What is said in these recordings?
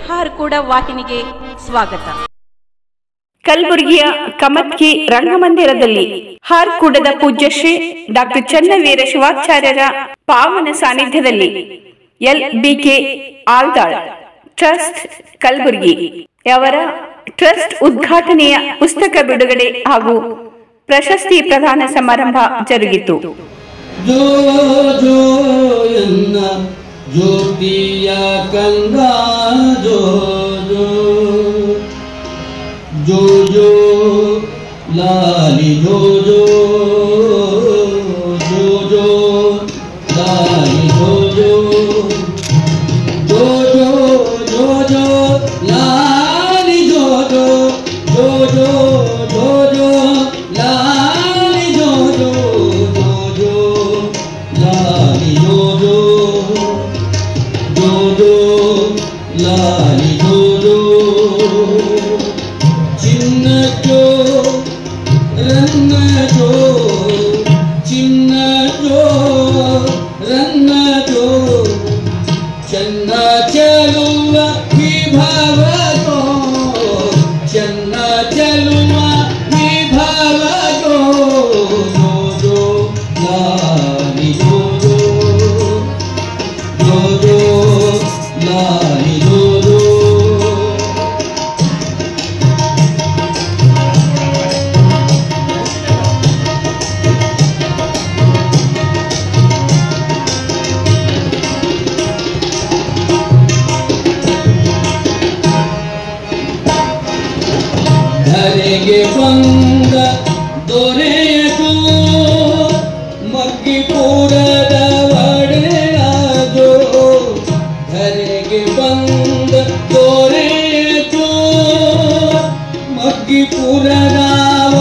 ಹಾರ್ಕೂಡ ವಾಹಿನಿಗೆ ಸ್ವಾಗತ. ಕಲಬುರಗಿಯ ಕಮತ್ಕಿ ರಂಗಮಂದಿರದಲ್ಲಿ ಹಾರ್ಕೂಡದ ಪೂಜ್ಯ ಶ್ರೀ ಡಾಕ್ಟರ್ ಚನ್ನವೀರ ಶಿವಾಚಾರ್ಯರ ಪಾವನ ಸಾನ್ನಿಧ್ಯದಲ್ಲಿ LBK ಆಲ್ದಾಳ್ ಟ್ರಸ್ಟ್ ಕಲಬುರಗಿ ಅವರ ಟ್ರಸ್ಟ್ ಉದ್ಘಾಟನೆಯ ಪುಸ್ತಕ ಬಿಡುಗಡೆ ಹಾಗೂ ಪ್ರಶಸ್ತಿ ಪ್ರದಾನ ಸಮಾರಂಭ ಜರುಗಿತು. ಜೋ ಜೋ ಎನ್ನ ಜ್ಯೋತಿಯ ಕಂದ ಜೋ ಜೋ ಜೋ ಜೋ ಲಾಲಿ ಜೋ ಜೋ ಜೋ ಜೋ ಲಾಲಿ ಜೋ ಜೋ ಜೋ ಜೋ ಜೋ ಜೋ ಲಾಲಿ ಜೋ ಜೋ ಜೋ ಜೋ ಜೋ ಜೋ ಲಾಲಿ ಜೋ ಜೋ ಜೋ ಜೋ ಲಾಲಿ ಜೋ ಜೋ ಜೋ ಜೋ ಲಾಲಿ ಜೋ ಜೋ ಚಿನ್ನ ಜೋ ರನ್ನ ಜೋ ಚಿನ್ನ ಜೋ ರನ್ನ ಜೋ ಚನ್ನ ಚಲುವ ವಿಭವ ಜೋ ಚನ್ನ ಚಲುವ ವಿಭವ ಜೋ ಜೋ ಜೋ ಲಾಲಿ ಜೋ ಜೋ ಜೋ ಜೋ ಲಾಲಿ ಜೋ ಜೋ ಧರೆಗೆ ಬಂದ ದೊರೆಯದು ಮಗ್ಗಿಪುರದ ಒಡೆಯದು ಧರೆಗೆ ಬಂದ ದೊರೆಯದು ಮಗ್ಗಿಪುರದ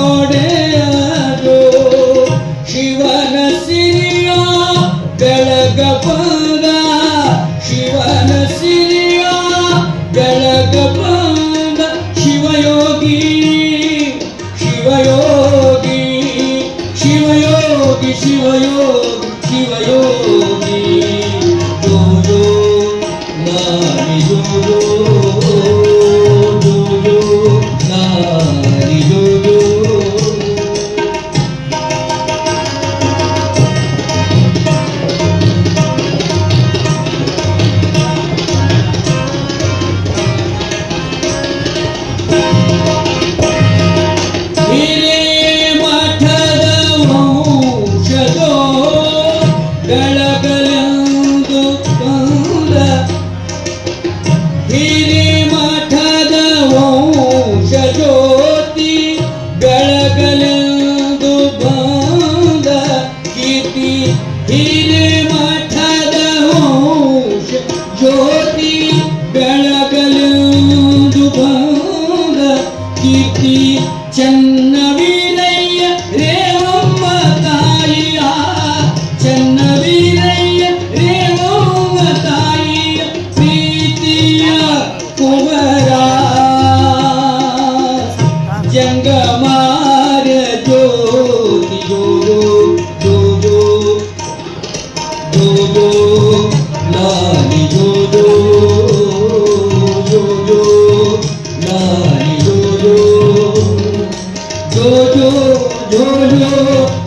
ಒಡೆಯದು ಶಿವನ ಸಿರಿಯ ಬೆಳಗ ಬಂದ ಶಿವನ ಸಿರಿಯ ಬೆಳಗ ಬಂದ ಶಿವಯೋಗಿ ಶಿವಯೋಗಿ ಶಿವಯೋಗಿ ಶಿವಯೋಗಿ ಶಿವಯೋಗಿ ಜೋ ಜೋ ಲಾಲಿ ಜೋ ಜೋ ಜೋ ಜೋ ಲಾಲಿ ಜೋ ಜೋ ಬೆಳಗಲೆಂದು ಬಂದ ಹಿರಿಮಠದ ವಂಶ ಜ್ಯೋತಿ ಬೆಳಗಲೆಂದು ಬಂದ ಕೀರ್ತಿ ಹಿರಿಮಠದ ವಂಶ ಜ್ಯೋತಿ ಬೆಳಗಲೆಂದು ಬಂದ ಕೀರ್ತಿ ಚನ್ನವೀರಯ್ಯ ರೇವಮ್ಮ ತಾಯಿಯ ಚನ್ನವೀರಯ್ಯ ರೇವಮ್ಮ ತಾಯಿಯ ಪ್ರೀತಿಯ ಕುವರ ಜಂಗಮಾರ ಜ್ಯೋತಿ ಜೋ ಜೋ ಜೋ ಜೋ ಜೋ ಲಾಲಿ ಜೋ ಜೋ ಜೋ ಜೋ ಲಾಲಿ ಜೋ ಜೋ ಜೋ ಜೋ ಜೋ ಜೋ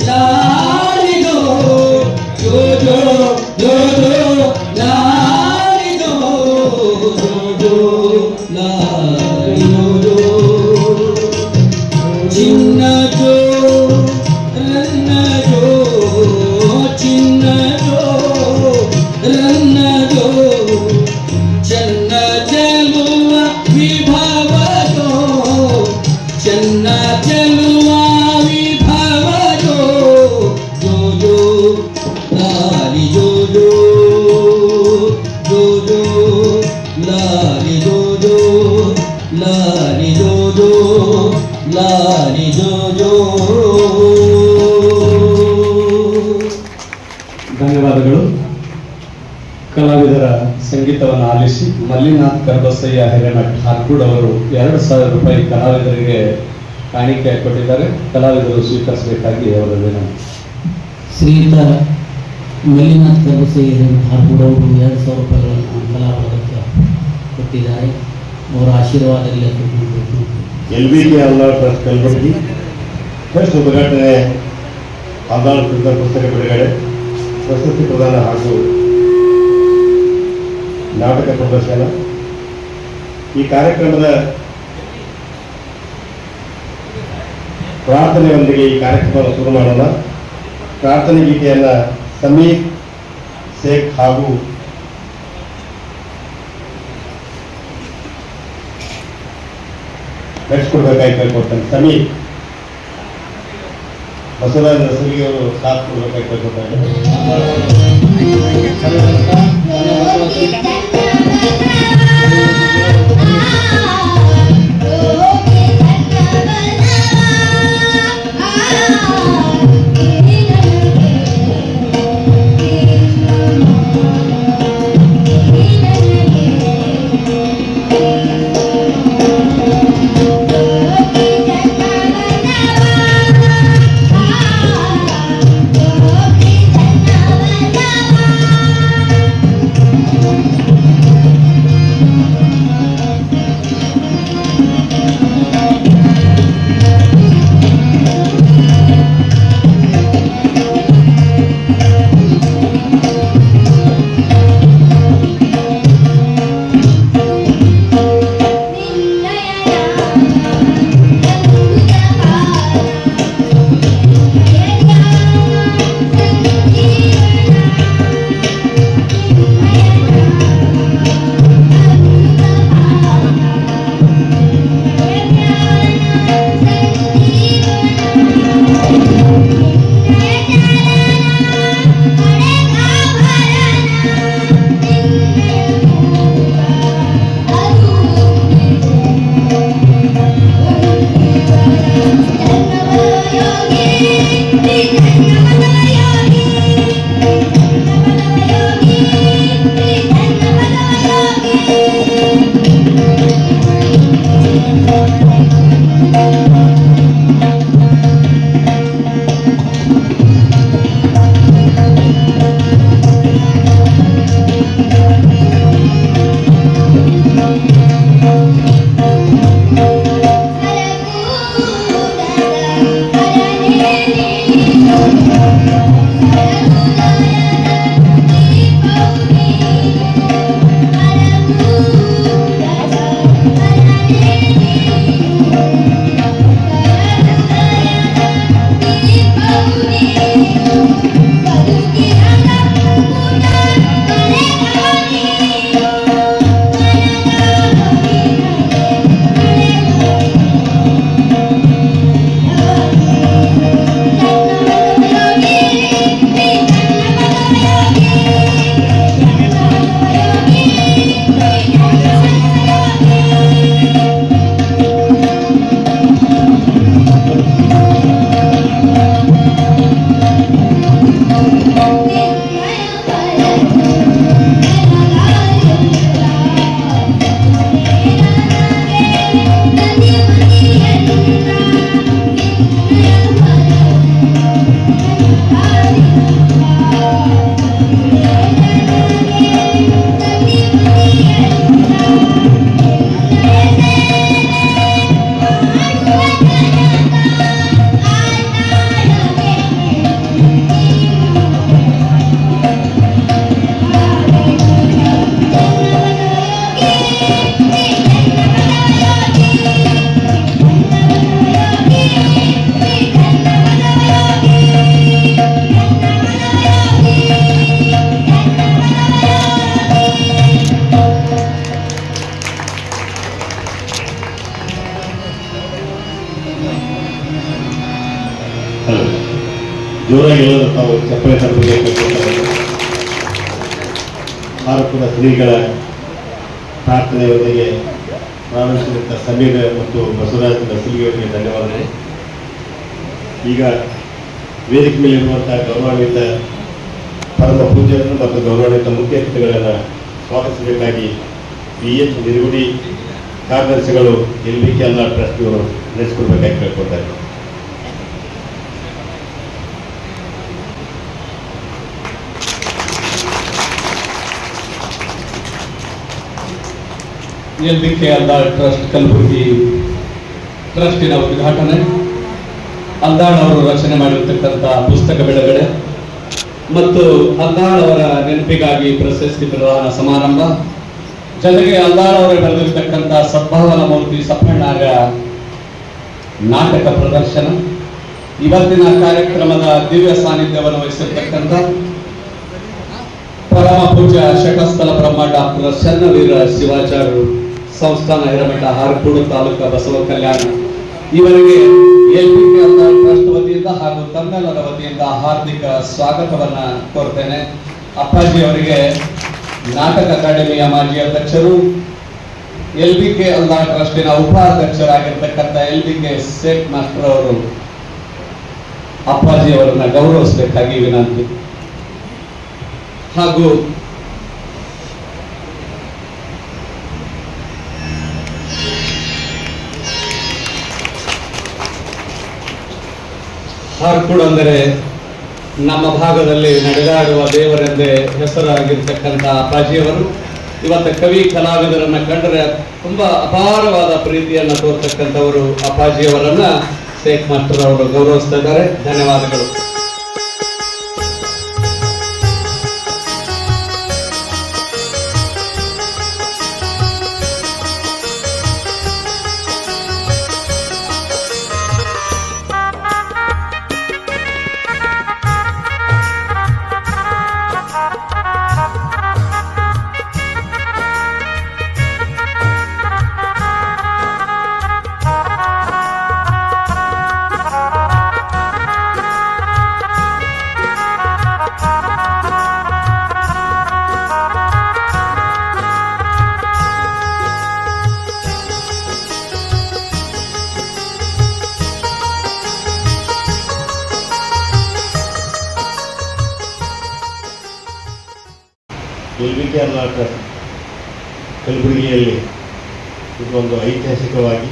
ಲಾಲಿ ಜೋ ಜೋ ಜೋ ಜೋ ಜೋ ಲಾಲಿ ಜೋ ಜೋ ಜೋ ಲಾಲಿ ಜೋ ಜೋ ಚಿನ್ನ ಜೋ ರನ್ನ ಜೋ ಚಿನ್ನ ಜೋ ರನ್ನ ಜೋ ಚನ್ನ ಚಲುವ ವಿಭವ ಜೋ ಚನ್ನ ಚಲುವ ವಿಭವ ಜೋ ಜೋ ಜೋ ಲಾಲಿ ಜೋ ಜೋ ಜೋ ಜೋ ಲಾಲಿ ಜೋ ಜೋ ಲಾಲಿ ಜೋ ಜೋ ಲಾಲಿ ಜೋ ಜೋ. ಧನ್ಯವಾದಗಳು. ಕಲಾವಿದರ ಸಂಗೀತವನ್ನು ಆಲಿಸಿ ಮಲ್ಲಿನಾಥ್ ಕರಬಸಯ್ಯ ಹಿರೇಮಠ್ ಹಾರ್ಕೂಡ್ ಅವರು 2,000 ರೂಪಾಯಿ ಕಲಾವಿದರಿಗೆ ಕಾಣಿಕೆ ಕೊಟ್ಟಿದ್ದಾರೆ. ಕಲಾವಿದರು ಸ್ವೀಕರಿಸಬೇಕಾಗಿ ಅವರ ವಿನಂತಿ. ಶ್ರೀಯುತ ಮಲ್ಲಿನಾಥ್ ಕರಬಸಯ್ಯ ಹಿರೇಮಠ್ ಹಾರ್ಕೂಡ್ ಅವರು 2,000 ರೂಪಾಯಿಗಳನ್ನು ಕಲಾವಿದಕ್ಕೆ ಕೊಟ್ಟಿದ್ದಾರೆ. ಅವರ ಆಶೀರ್ವಾದದಲ್ಲಿ LBK ಅಲ್ಲಾಳ್ ಟ್ರಸ್ಟ್ ಕಲಬುರಗಿ ಟ್ರಸ್ಟ್ ಉದ್ಘಾಟನೆ, ಅಲ್ಲಾಳ್ ಪುಸ್ತಕ ಬಿಡುಗಡೆ, ಪ್ರಶಸ್ತಿ ಪ್ರದಾನ ಹಾಗೂ ನಾಟಕ ಪ್ರದರ್ಶನ. ಈ ಕಾರ್ಯಕ್ರಮದ ಪ್ರಾರ್ಥನೆಯೊಂದಿಗೆ ಈ ಕಾರ್ಯಕ್ರಮವನ್ನು ಶುರು ಮಾಡೋಣ. ಪ್ರಾರ್ಥನೆ ಗೀತೆಯನ್ನು ಸಮೀರ್ ಶೇಖ್ ಹಾಗೂ ನಡೆಸಿಕೊಡ್ಬೇಕಾಗಿ ಕೇಳ್ಕೊಡ್ತಾನೆ. ಸಮೀರ್ ಬಸವರಾಜ ನಸಲಿಗೆ ಅವರು ಸಾಥ್ ಕೊಡ್ಬೇಕಾಗಿ ಕೇಳ್ಕೊಡ್ತಾರೆ. ಜೋರಾಗಿ ಹೇಳೋದು ತಾವು ಚಪ್ಪಲಿ ತರಬೇಕು. ಭಾರತದ ಶ್ರೀಗಳ ಪ್ರಾರ್ಥನೆಯೊಂದಿಗೆ ಪ್ರಾರಂಭಿಸಿದಂಥ ಸಮೀರ್ ಮತ್ತು ಬಸವರಾಜ ನಸಲಿಗೆ ಅವರಿಗೆ ಧನ್ಯವಾದಗಳು. ಈಗ ವೇದಿಕೆ ಮೇಲೆ ಇರುವಂಥ ಗೌರವಾನ್ವಿತ ಪರಮ ಪೂಜ್ಯರನ್ನು ಮತ್ತು ಗೌರವಾನ್ವಿತ ಮುಖ್ಯ ಅತಿಥಿಗಳನ್ನು ಸ್ವಾಗತಿಸಬೇಕಾಗಿ BH ನಿರುಗುಡಿ ಕಾರ್ಯದರ್ಶಿಗಳು LBK ಅಲ್ಲಾಳ್ ಟ್ರಸ್ಟ್ ಇವರು ನಡೆಸಿಕೊಡ್ಬೇಕಾಗಿ ಕೇಳ್ಕೊಳ್ತಾರೆ. LBK ಅಲ್ದಾಳ್ ಟ್ರಸ್ಟ್ ಕಲಬುರಗಿ ಟ್ರಸ್ಟಿನ ಉದ್ಘಾಟನೆ, ಅಲ್ದಾಳ್ ಅವರು ರಚನೆ ಮಾಡಿರ್ತಕ್ಕಂಥ ಪುಸ್ತಕ ಬಿಡುಗಡೆ ಮತ್ತು ಅಲ್ದಾಳ್ ಅವರ ನೆನಪಿಗಾಗಿ ಪ್ರಶಸ್ತಿ ಪ್ರದಾನ ಸಮಾರಂಭ, ಜೊತೆಗೆ ಅಲ್ದಾಳ್ ಅವರು ಬರೆದಿರ್ತಕ್ಕಂಥ ಸದ್ಭಾವನಾ ಮೂರ್ತಿ ಸಪ್ಪಣ್ಣಾಗ ನಾಟಕ ಪ್ರದರ್ಶನ, ಇವತ್ತಿನ ಕಾರ್ಯಕ್ರಮದ ದಿವ್ಯ ಸಾನ್ನಿಧ್ಯವನ್ನು ವಹಿಸಿರ್ತಕ್ಕಂಥ ಪರಮ ಪೂಜ್ಯ ಶಕಸ್ಥಲ ಬ್ರಹ್ಮ ಡಾಕ್ಟರ್ ಚನ್ನವೀರ ಶಿವಾಚಾರ್ಯರು, ಸಂಸ್ಥಾನ ಹಿರಮಠ, ಹಾರ್ಕೂಡು ತಾಲೂಕು, ಬಸವ ಕಲ್ಯಾಣ, ಇವರಿಗೆ LBK ಅಲ್ದಾಳ್ ಟ್ರಸ್ಟ್ ವತಿಯಿಂದ ಹಾಗೂ ತಮ್ಮೆಲ್ಲರ ವತಿಯಿಂದ ಹಾರ್ದಿಕ ಸ್ವಾಗತವನ್ನ ಕೋರ್ತೇನೆ. ಅಪ್ಪಾಜಿ ಅವರಿಗೆ ನಾಟಕ ಅಕಾಡೆಮಿಯ ಮಾಜಿ ಅಧ್ಯಕ್ಷರು, LBK Aldal ಟ್ರಸ್ಟಿನ ಉಪಾಧ್ಯಕ್ಷರಾಗಿರ್ತಕ್ಕಂಥ LBK Sheikh master ಅವರು ಅಪ್ಪಾಜಿ ಅವರನ್ನ ಗೌರವಿಸಬೇಕಾಗಿ ವಿನಂತಿ. ಹಾಗೂ ಹಾರ್ಕೂಡು ಅಂದರೆ ನಮ್ಮ ಭಾಗದಲ್ಲಿ ನಡೆದಾಡುವ ದೇವರೆಂದೇ ಹೆಸರಾಗಿರ್ತಕ್ಕಂಥ ಅಪ್ಪಾಜಿಯವರು ಇವತ್ತು ಕವಿ ಕಲಾವಿದರನ್ನ ಕಂಡರೆ ತುಂಬಾ ಅಪಾರವಾದ ಪ್ರೀತಿಯನ್ನು ತೋರ್ತಕ್ಕಂಥವರು ಅಪ್ಪಾಜಿಯವರನ್ನ ಶೇಖ್ ಮಾಸ್ಟರ್ ಅವರು ಗೌರವಿಸ್ತಾ ಇದ್ದಾರೆ. ಧನ್ಯವಾದಗಳು. LBK ಅಲ್ದಾಳ್ ಟ್ರಸ್ಟ್ ಕಲಬುರಗಿಯಲ್ಲಿ ಇದೊಂದು ಐತಿಹಾಸಿಕವಾಗಿ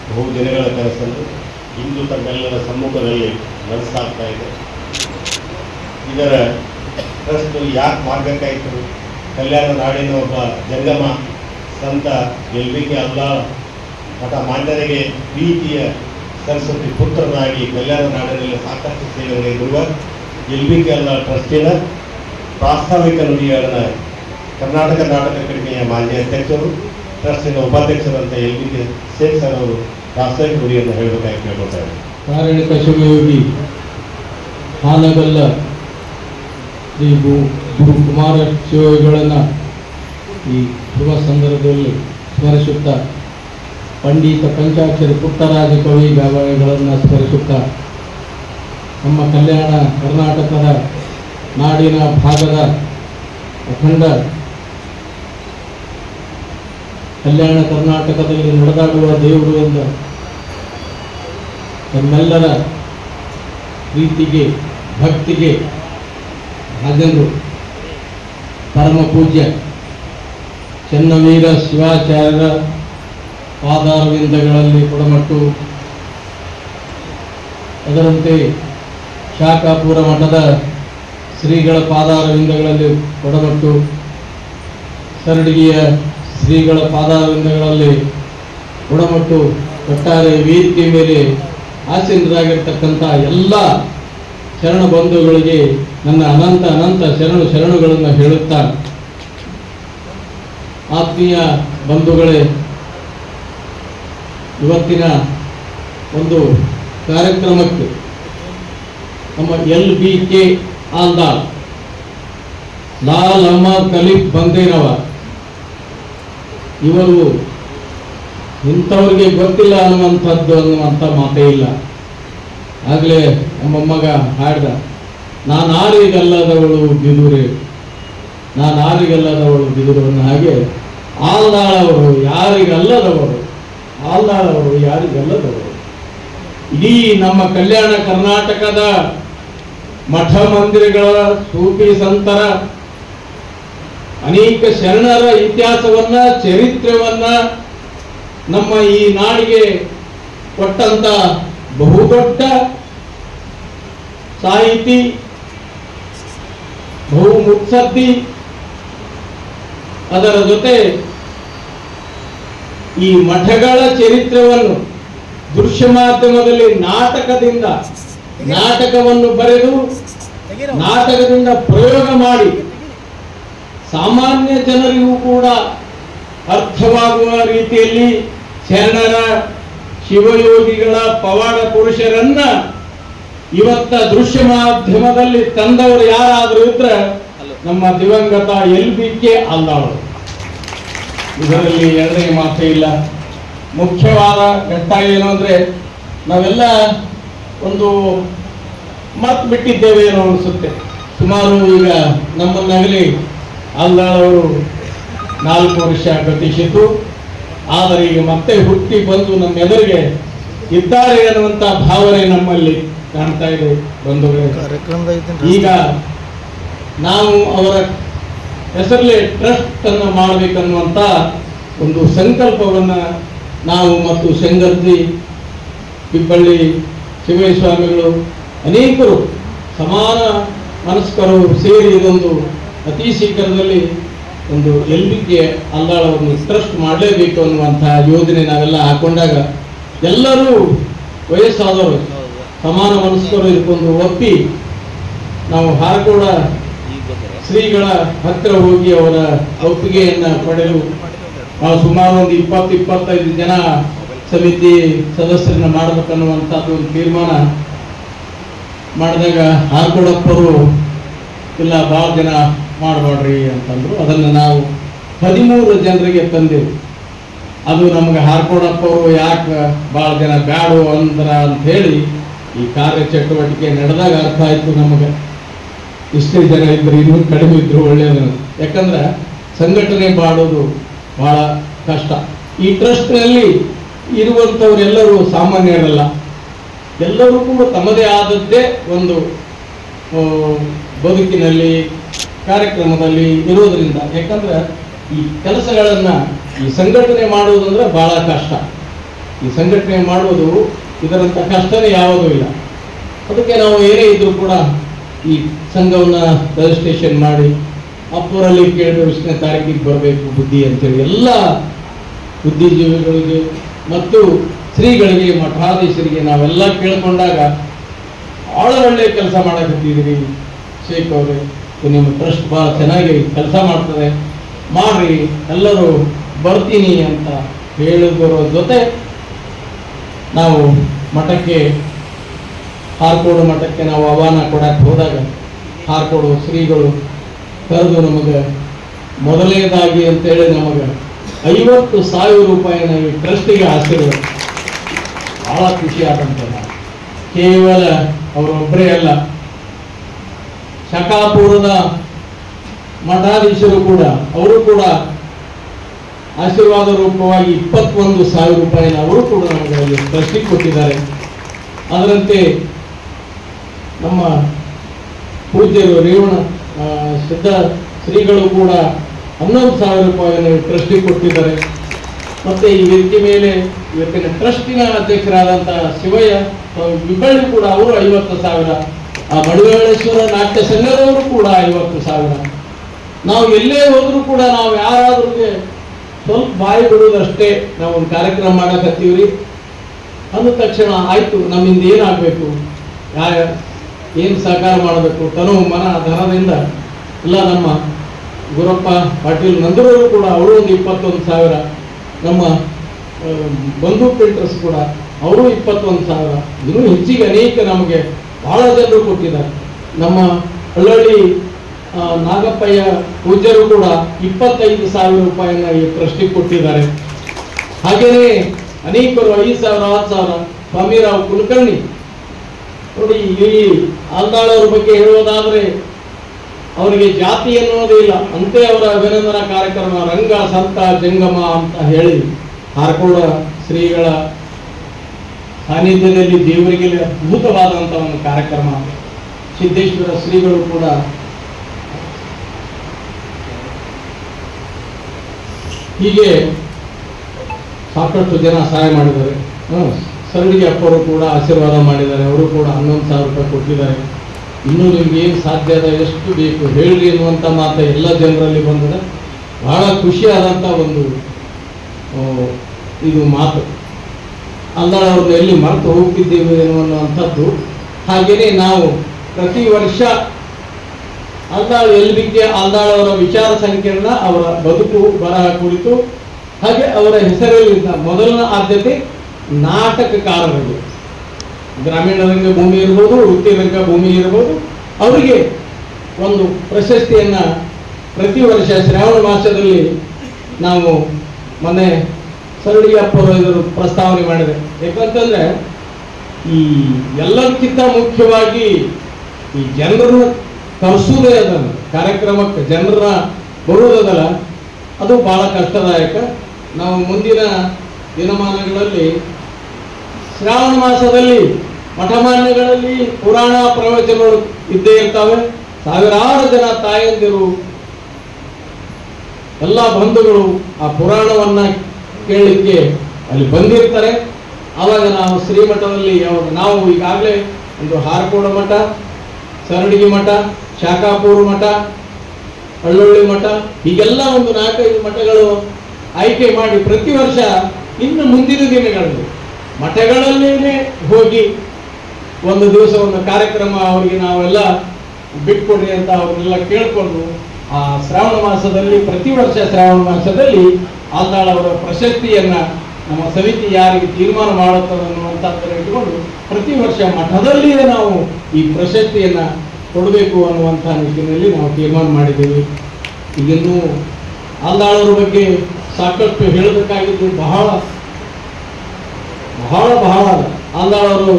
ಬಹು ದಿನಗಳ ಕನಸನ್ನು ಇಂದು ತಮ್ಮೆಲ್ಲರ ಸಮ್ಮುಖದಲ್ಲಿ ನಡೆಸಲಾಗ್ತಾ ಇದೆ. ಇದರ ಟ್ರಸ್ಟ್ ಯಾಕೆ ಮಾಡಬೇಕಾಯಿತು? ಕಲ್ಯಾಣ ನಾಡಿನ ಒಬ್ಬ ಜಂಗಮ ಸಂತ LBK ಅಲ್ದಾಳ್ ಮಠ ಮಾನ್ಯರಿಗೆ ಪ್ರೀತಿಯ ಸರಸ್ವತಿ ಪುತ್ರನಾಗಿ ಕಲ್ಯಾಣ ನಾಡಿನಲ್ಲಿ ಸಾಕಷ್ಟು ಸೇವೆಗಳಿರುವ LBK ಅಲ್ದಾಳ್ ಟ್ರಸ್ಟಿನ ಪ್ರಾಸ್ತಾವಿಕ ನುಡಿಗಳನ್ನ ಕರ್ನಾಟಕ ನಾಟಕ ಅಕಾಡೆಮಿಯ ಮಾನ್ಯ ಅಧ್ಯಕ್ಷರು, ಟ್ರಸ್ಟಿನ ಉಪಾಧ್ಯಕ್ಷರಂತ LBK ಶೇಖ್ ಸರ್ ಅವರು ಪ್ರಾಸ್ತಾವಿಕ ನುಡಿಯನ್ನು ಹೇಳಬೇಕಾಗಿ ಕೇಳ್ಕೊಳ್ತಾರೆ. ಕಾರಣಿಕ ಶಿವಯೋಗಿ ಹಾನಗಲ್ಲ ಶ್ರೀ ಗುರು ಕುಮಾರ ಶಿವಯೋಗಿಗಳನ್ನು ಈ ಶುಭ ಸಂದರ್ಭದಲ್ಲಿ ಸ್ಮರಿಸುತ್ತಾ, ಪಂಡಿತ ಪಂಚಾಕ್ಷರಿ ಪುಟ್ಟರಾಜ ಕವಿ ಗಾಯಗಳನ್ನು ಸ್ಮರಿಸುತ್ತಾ, ನಮ್ಮ ಕಲ್ಯಾಣ ಕರ್ನಾಟಕದ ನಾಡಿನ ಭಾಗದ ಅಖಂಡ ಕಲ್ಯಾಣ ಕರ್ನಾಟಕದಲ್ಲಿ ನಡೆದಾಡುವ ದೇವರು ಎಂದ ತಮ್ಮೆಲ್ಲರ ಪ್ರೀತಿಗೆ ಭಕ್ತಿಗೆ ಹಾಜರು ಪರಮ ಪೂಜ್ಯ ಚನ್ನವೀರ ಶಿವಾಚಾರ್ಯರ ಪಾದಾರವಿಂದಗಳಲ್ಲಿ ಕೊಡಮಟ್ಟು, ಅದರಂತೆ ಶಾಖಾಪುರ ಮಠದ ಶ್ರೀಗಳ ಪಾದಾರವಿಂದಗಳಲ್ಲಿ ಕೊಡಮಟ್ಟು, ಸರಡಗಿಯ ಶ್ರೀಗಳ ಪಾದಾರವಿಂದಗಳಲ್ಲಿ ಕೊಡಮಟ್ಟು, ಒಟ್ಟಾರೆ ವೇದಿಕೆ ಮೇಲೆ ಆಸೀನರಾಗಿರ್ತಕ್ಕಂಥ ಎಲ್ಲ ಶರಣ ಬಂಧುಗಳಿಗೆ ನನ್ನ ಅನಂತ ಅನಂತ ಶರಣುಗಳನ್ನು ಹೇಳುತ್ತಾ, ಆತ್ಮೀಯ ಬಂಧುಗಳೇ, ಇವತ್ತಿನ ಒಂದು ಕಾರ್ಯಕ್ರಮಕ್ಕೆ ನಮ್ಮ LBK ಅಲ್ದಾಳ್ ಲಾಲ್ ಅಹಮದ್ ಖಲೀಫ್ ಬಂದೇನವ ಇವರು ಇಂಥವ್ರಿಗೆ ಗೊತ್ತಿಲ್ಲ ಅನ್ನುವಂಥ ಮಾತೇ ಇಲ್ಲ. ಆಗಲೇ ನಮ್ಮ ಮಗ ಹಾಡ್ದ, ನಾನಾರಿಗಲ್ಲದವಳು ಬಿದುರೆ, ನಾನಾರಿಗಲ್ಲದವಳು ಬಿದುರು ಅನ್ನೋ ಹಾಗೆ ಆಲ್ದಾಳವರು ಯಾರಿಗಲ್ಲದವರು, ಆಲ್ದಾಳವರು ಯಾರಿಗಲ್ಲದವರು. ಇಡೀ ನಮ್ಮ ಕಲ್ಯಾಣ ಕರ್ನಾಟಕದ ಮಠ ಮಂದಿರಗಳ ಸೂಫಿ ಸಂತರ ಅನೇಕ ಶರಣರ ಇತಿಹಾಸವನ್ನ ಚರಿತ್ರೆಯನ್ನ ನಮ್ಮ ಈ ನಾಡಿಗೆ ಕೊಟ್ಟಂತ ಬಹುದೊಡ್ಡ ಸಾಹಿತಿ, ಬಹು ಮುತ್ಸದ್ದಿ, ಅದರ ಜೊತೆ ಈ ಮಠಗಳ ಚರಿತ್ರೆಯನ್ನು ದೃಶ್ಯ ಮಾಧ್ಯಮದಲ್ಲಿ ನಾಟಕವನ್ನು ಬರೆದು ನಾಟಕದಿಂದ ಪ್ರಯೋಗ ಮಾಡಿ ಸಾಮಾನ್ಯ ಜನರಿಗೂ ಕೂಡ ಅರ್ಥವಾಗುವ ರೀತಿಯಲ್ಲಿ ಶರಣರ ಶಿವಯೋಗಿಗಳ ಪವಾಡ ಪುರುಷರನ್ನ ಇವತ್ತ ದೃಶ್ಯ ಮಾಧ್ಯಮದಲ್ಲಿ ತಂದವರು ಯಾರಾದರೂ ಇದ್ರೆ ನಮ್ಮ ದಿವಂಗತ LBK ಅಲ್ಲಾಳರು. ಇದರಲ್ಲಿ ಎರಡನೇ ಮಾತೇ ಇಲ್ಲ. ಮುಖ್ಯವಾದ ಘಟ್ಟ ಏನು ಅಂದ್ರೆ ನಾವೆಲ್ಲ ಒಂದು ಮತ್ ಬಿಟ್ಟಿದ್ದೇವೆ ಏನೋ ಅನಿಸುತ್ತೆ. ಸುಮಾರು ಈಗ ನಮ್ಮನ್ನಾಗಲಿ ಅಲ್ಲಾಳವರು 4 ವರ್ಷ ಗತಿಸಿತು. ಆದರೆ ಈಗ ಮತ್ತೆ ಹುಟ್ಟಿ ಬಂದು ನಮ್ಮ ಎದುರಿಗೆ ಇದ್ದಾರೆ ಅನ್ನುವಂತ ಭಾವನೆ ನಮ್ಮಲ್ಲಿ ಕಾಣ್ತಾ ಇದೆ ಬಂಧುಗಳೇ. ಈಗ ನಾವು ಅವರ ಹೆಸರಲ್ಲಿ ಟ್ರಸ್ಟ್ ಅನ್ನು ಮಾಡಬೇಕನ್ನುವಂತ ಒಂದು ಸಂಕಲ್ಪವನ್ನ ನಾವು ಮತ್ತು ಶಂಗರ್ಜಿ, ಪಿಬ್ಬಳ್ಳಿ ಶಿವಯ್ಯ ಸ್ವಾಮಿಗಳು ಅನೇಕರು ಸಮಾನ ಮನಸ್ಕರು ಸೇರಿ ಇದೊಂದು ಅತಿ ಶೀಘ್ರದಲ್ಲಿ ಒಂದು LBK ಅಲ್ಲಾಳವನ್ನು ಟ್ರಸ್ಟ್ ಮಾಡಲೇಬೇಕು ಅನ್ನುವಂತಹ ಯೋಜನೆ ನಾವೆಲ್ಲ ಹಾಕೊಂಡಾಗ ಎಲ್ಲರೂ ವಯಸ್ಸಾದವರು ಸಮಾನ ಮನಸ್ಕರು ಇದಕ್ಕೊಂದು ಒಪ್ಪಿ ನಾವು ಹಾರಕೋಡ ಶ್ರೀಗಳ ಹತ್ತಿರ ಹೋಗಿ ಅವರ ಒಪ್ಪಿಗೆಯನ್ನ ಪಡೆದು ನಾವು ಸುಮಾರು ಒಂದು 20-25 ಜನ ಸಮಿತಿ ಸದಸ್ಯರನ್ನ ಮಾಡಬೇಕನ್ನುವಂಥದ್ದು ಒಂದು ತೀರ್ಮಾನ ಮಾಡಿದಾಗ ಹಾರಕೋಡಪ್ಪರು ಇಲ್ಲ ಭಾಳ ಜನ ಮಾಡಬೇಡ್ರಿ ಅಂತಂದ್ರು. ಅದನ್ನು ನಾವು 13 ಜನರಿಗೆ ತಂದೆವು. ಅದು ನಮಗೆ ಹಾರಕೋಡಪ್ಪವರು ಯಾಕೆ ಭಾಳ ಜನ ಬ್ಯಾಡು ಅಂದ್ರ ಅಂತ ಹೇಳಿ ಈ ಕಾರ್ಯ ಚಟುವಟಿಕೆ ನಡೆದಾಗ ಅರ್ಥ ಆಯ್ತು ನಮಗೆ. ಇಷ್ಟೇ ಜನ ಇದ್ರು, ಇನ್ನೂ ಕಡಿಮೆ ಇದ್ರು ಒಳ್ಳೆಯದು. ಯಾಕಂದ್ರೆ ಸಂಘಟನೆ ಮಾಡೋದು ಬಹಳ ಕಷ್ಟ. ಈ ಟ್ರಸ್ಟ್ನಲ್ಲಿ ಇರುವಂಥವರೆಲ್ಲರೂ ಸಾಮಾನ್ಯರಲ್ಲ. ಎಲ್ಲರೂ ಕೂಡ ತಮ್ಮದೇ ಆದದ್ದೇ ಒಂದು ಬದುಕಿನಲ್ಲಿ ಕಾರ್ಯಕ್ರಮದಲ್ಲಿ ಇರೋದ್ರಿಂದ, ಯಾಕಂದ್ರೆ ಈ ಕೆಲಸಗಳನ್ನ ಈ ಸಂಘಟನೆ ಮಾಡುವುದಂದ್ರೆ ಬಹಳ ಕಷ್ಟ. ಈ ಸಂಘಟನೆ ಮಾಡುವುದು ಇದರಂತ ಕಷ್ಟನೇ ಯಾವುದೂ ಇಲ್ಲ. ಅದಕ್ಕೆ ನಾವು ಏನೇ ಇದ್ರೂ ಕೂಡ ಈ ಸಂಘವನ್ನ ರಿಜಿಸ್ಟ್ರೇಷನ್ ಮಾಡಿ ಅಪ್ಪರಲ್ಲಿ ಕೇಳಿದ 20ನೇ ತಾರೀಕಿಗೆ ಬರಬೇಕು ಬುದ್ಧಿ ಅಂತೇಳಿ ಎಲ್ಲ ಬುದ್ಧಿಜೀವಿಗಳಿಗೆ ಮತ್ತು ಶ್ರೀಗಳಿಗೆ ಮಠಾಧೀಶರಿಗೆ ನಾವೆಲ್ಲ ಕೇಳ್ಕೊಂಡಾಗ ಬಹಳ ಒಳ್ಳೆಯ ಕೆಲಸ ಮಾಡಕತ್ತಿದ್ದೀರಿ ಶೇಖ್ ಅವರೇ, ನಿಮ್ಮ ಟ್ರಸ್ಟ್ ಭಾಳ ಚೆನ್ನಾಗಿ ಕೆಲಸ ಮಾಡ್ತದೆ, ಮಾಡ್ರಿ, ಎಲ್ಲರೂ ಬರ್ತೀನಿ ಅಂತ ಹೇಳಿದರ ಜೊತೆ ನಾವು ಮಠಕ್ಕೆ ಹಾರಕೋಡು ಮಠಕ್ಕೆ ನಾವು ಆಹ್ವಾನ ಕೊಡಕ್ಕೆ ಹೋದಾಗ ಹಾರಕೋಡು ಶ್ರೀಗಳು ಕರೆದು ನಮಗೆ ಮೊದಲನೇದಾಗಿ ಅಂತೇಳಿ ನಮಗೆ 50,000 ರೂಪಾಯಿನ ಈ ಟ್ರಸ್ಟಿಗೆ ಆಶೀರ್ವಾದ. ಬಹಳ ಖುಷಿ ಆದಂಥದ್ದು. ಕೇವಲ ಅವರೊಬ್ಬರೇ ಅಲ್ಲ, ಶಕಾಪುರದ ಮಠಾಧೀಶರು ಕೂಡ ಅವರು ಕೂಡ ಆಶೀರ್ವಾದ ರೂಪವಾಗಿ 21,000 ರೂಪಾಯಿನ ಅವರು ಕೂಡ ನಮಗೆ ಟ್ರಸ್ಟಿಗೆ ಕೊಟ್ಟಿದ್ದಾರೆ. ಅದರಂತೆ ನಮ್ಮ ಪೂಜ್ಯರು ರೇವಣ ಸಿದ್ಧ ಶ್ರೀಗಳು ಕೂಡ 11,000 ರೂಪಾಯಿಯನ್ನು ಟ್ರಸ್ಟಿಗೆ ಕೊಟ್ಟಿದ್ದಾರೆ. ಮತ್ತೆ ಈ ವೇದಿಕೆ ಮೇಲೆ ಇವತ್ತಿನ ಟ್ರಸ್ಟಿನ ಅಧ್ಯಕ್ಷರಾದಂತಹ ಶಿವಯ್ಯ ಪಿಬ್ಬಳ್ಳಿ ಕೂಡ ಅವರು 50,000, ಆ ಮಡಿವಾಳೇಶ್ವರ ನಾಟ್ಯ ಸಂಘದವರು ಕೂಡ 50,000. ನಾವು ಎಲ್ಲೇ ಹೋದ್ರೂ ಕೂಡ ನಾವು ಯಾರಾದ್ರೂ ಸ್ವಲ್ಪ ಬಾಯಿ ಬಿಡುವುದಷ್ಟೇ, ನಾವು ಒಂದು ಕಾರ್ಯಕ್ರಮ ಮಾಡಕತ್ತೀವ್ರಿ ಅಂದ ತಕ್ಷಣ ಆಯ್ತು ನಮ್ಮಿಂದ ಏನಾಗಬೇಕು, ಏನು ಸಹಕಾರ ಮಾಡಬೇಕು, ತನು ಮನ ಧನದಿಂದ ಎಲ್ಲ ನಮ್ಮ ಗುರಪ್ಪ ಪಾಟೀಲ್ ನಂದರವರು ಕೂಡ ಅವರು ಒಂದು 21,000, ನಮ್ಮ ಬಂಧು ಪೇಂಟರ್ಸ್ ಕೂಡ ಅವರು 21,000, ಇನ್ನೂ ಹೆಚ್ಚಿಗೆ ಅನೇಕ ನಮಗೆ ಬಹಳ ಜನರು ಕೊಟ್ಟಿದ್ದಾರೆ. ನಮ್ಮ ಹಳ್ಳಹಳ್ಳಿ ನಾಗಪ್ಪಯ್ಯ ಪೂಜ್ಯರು ಕೂಡ 25,000 ರೂಪಾಯಿನ ಈ ಟ್ರಸ್ಟಿಗೆ ಕೊಟ್ಟಿದ್ದಾರೆ. ಹಾಗೆಯೇ ಅನೇಕರು 5,000, 10,000. ಸ್ವಾಮಿರಾವ್ ಕುಲಕರ್ಣಿ ನೋಡಿ, ಈ ಆಲ್ದಾಳವ್ರ ಬಗ್ಗೆ ಹೇಳುವುದಾದ್ರೆ ಅವರಿಗೆ ಜಾತಿ ಎನ್ನುವುದೇ ಇಲ್ಲ, ಅಂತೆ ಅವರ ಅಭಿನಂದನಾ ಕಾರ್ಯಕ್ರಮ ರಂಗ ಸಂತ ಜಂಗಮ ಅಂತ ಹೇಳಿ ಹಾರಕೋಡ ಶ್ರೀಗಳ ಸಾನ್ನಿಧ್ಯದಲ್ಲಿ ದೇವರಿಗೆ ಅದ್ಭುತವಾದಂತಹ ಒಂದು ಕಾರ್ಯಕ್ರಮ. ಸಿದ್ದೇಶ್ವರ ಶ್ರೀಗಳು ಕೂಡ ಹೀಗೆ ಸಾಕಷ್ಟು ಜನ ಸಹಾಯ ಮಾಡಿದ್ದಾರೆ. ಸರಳಿಗೆ ಅಪ್ಪರು ಕೂಡ ಆಶೀರ್ವಾದ ಮಾಡಿದ್ದಾರೆ, ಅವರು ಕೂಡ 11,000 ರೂಪಾಯಿ ಕೊಟ್ಟಿದ್ದಾರೆ. ಇನ್ನೂ ನಿಮ್ಗೆ ಏನು ಸಾಧ್ಯ ಅದ, ಎಷ್ಟು ಬೇಕು ಹೇಳ್ರಿ ಎನ್ನುವಂಥ ಮಾತು ಎಲ್ಲ ಜನರಲ್ಲಿ ಬಂದರೆ ಬಹಳ ಖುಷಿಯಾದಂಥ ಒಂದು ಇದು ಮಾತು. ಅಂದಾಳ ಅವ್ರನ್ನ ಎಲ್ಲಿ ಮರೆತು ಹೋಗ್ತಿದ್ದೇವೆ ಅನ್ನುವಂಥದ್ದು. ಹಾಗೆಯೇ ನಾವು ಪ್ರತಿ ವರ್ಷ ಅಂದಾಳ ಎಲ್ಬಿಕೆ ಅಂದಾಳ ಅವರ ವಿಚಾರ ಸಂಕಿರಣ, ಅವರ ಬದುಕು ಬರಹ ಕುರಿತು, ಹಾಗೆ ಅವರ ಹೆಸರಲ್ಲಿದ್ದ ಮೊದಲನ ಆದ್ಯತೆ ನಾಟಕಕಾರರಿಗೆ, ಗ್ರಾಮೀಣ ರಂಗ ಭೂಮಿ ಇರ್ಬೋದು, ವೃತ್ತಿ ರಂಗ ಭೂಮಿ ಇರ್ಬೋದು, ಅವರಿಗೆ ಒಂದು ಪ್ರಶಸ್ತಿಯನ್ನ ಪ್ರತಿ ವರ್ಷ ಶ್ರಾವಣ ಮಾಸದಲ್ಲಿ ನಾವು ಮೊನ್ನೆ ಸರಳಿಯಪ್ಪ ಇದರ ಪ್ರಸ್ತಾವನೆ ಮಾಡಿದೆ. ಯಾಕಂತಂದ್ರೆ ಈ ಎಲ್ಲದಕ್ಕಿಂತ ಮುಖ್ಯವಾಗಿ ಈ ಜನರನ್ನು ಕರೆಸುವುದೇ ಅದನ್ನು ಕಾರ್ಯಕ್ರಮಕ್ಕೆ ಜನರ ಬರುವುದಲ್ಲ, ಅದು ಬಹಳ ಕಷ್ಟದಾಯಕ. ನಾವು ಮುಂದಿನ ದಿನಮಾನಗಳಲ್ಲಿ ಶ್ರಾವಣ ಮಾಸದಲ್ಲಿ ಮಠಮಾನ್ಯಗಳಲ್ಲಿ ಪುರಾಣ ಪ್ರವಚನಗಳು ಇದ್ದೇ ಇರ್ತಾವೆ. ಸಾವಿರಾರು ಜನ ತಾಯಂದಿರು ಎಲ್ಲ ಬಂಧುಗಳು ಆ ಪುರಾಣವನ್ನ ಕೇಳಲಿಕ್ಕೆ ಅಲ್ಲಿ ಬಂದಿರ್ತಾರೆ. ಆವಾಗ ನಾವು ಶ್ರೀಮಠದಲ್ಲಿ ನಾವು ಈಗಾಗಲೇ ಒಂದು ಹಾರಕೋಡ ಮಠ, ಸರಡಿಗೆ ಮಠ, ಶಾಖಾಪೂರ್ ಮಠ, ಹಳ್ಳೊಳ್ಳಿ ಮಠ, ಹೀಗೆಲ್ಲ ಒಂದು 4-5 ಮಠಗಳು ಆಯ್ಕೆ ಮಾಡಿ ಪ್ರತಿ ವರ್ಷ ಇನ್ನು ಮುಂದಿನ ದಿನಗಳಲ್ಲಿ ಮಠಗಳಲ್ಲೇ ಹೋಗಿ ಒಂದು ದಿವಸ ಒಂದು ಕಾರ್ಯಕ್ರಮ ಅವರಿಗೆ ನಾವೆಲ್ಲ ಬಿಟ್ಕೊಡ್ರಿ ಅಂತ ಅವ್ರನ್ನೆಲ್ಲ ಕೇಳಿಕೊಂಡು ಆ ಶ್ರಾವಣ ಮಾಸದಲ್ಲಿ ಪ್ರತಿ ವರ್ಷ ಶ್ರಾವಣ ಮಾಸದಲ್ಲಿ ಆಲ್ದಾಳ್ ಅವರ ಪ್ರಶಸ್ತಿಯನ್ನ ನಮ್ಮ ಸಮಿತಿ ಯಾರಿಗೆ ತೀರ್ಮಾನ ಮಾಡುತ್ತದೆ ಅನ್ನುವಂಥದ್ದನ್ನು ಇಟ್ಕೊಂಡು ಪ್ರತಿ ವರ್ಷ ಮಠದಲ್ಲಿಯೇ ನಾವು ಈ ಪ್ರಶಸ್ತಿಯನ್ನ ಕೊಡಬೇಕು ಅನ್ನುವಂಥ ನಿಟ್ಟಿನಲ್ಲಿ ನಾವು ತೀರ್ಮಾನ ಮಾಡಿದ್ದೀವಿ. ಈಗಿನ್ನೂ ಆಲ್ದಾಳ್ ಅವರ ಬಗ್ಗೆ ಸಾಕಷ್ಟು ಹೇಳಬೇಕಾಗಿದ್ದು ಬಹಳ ಬಹಳ ಬಹಳ. ಆಲ್ದಾಳ್ ಅವರು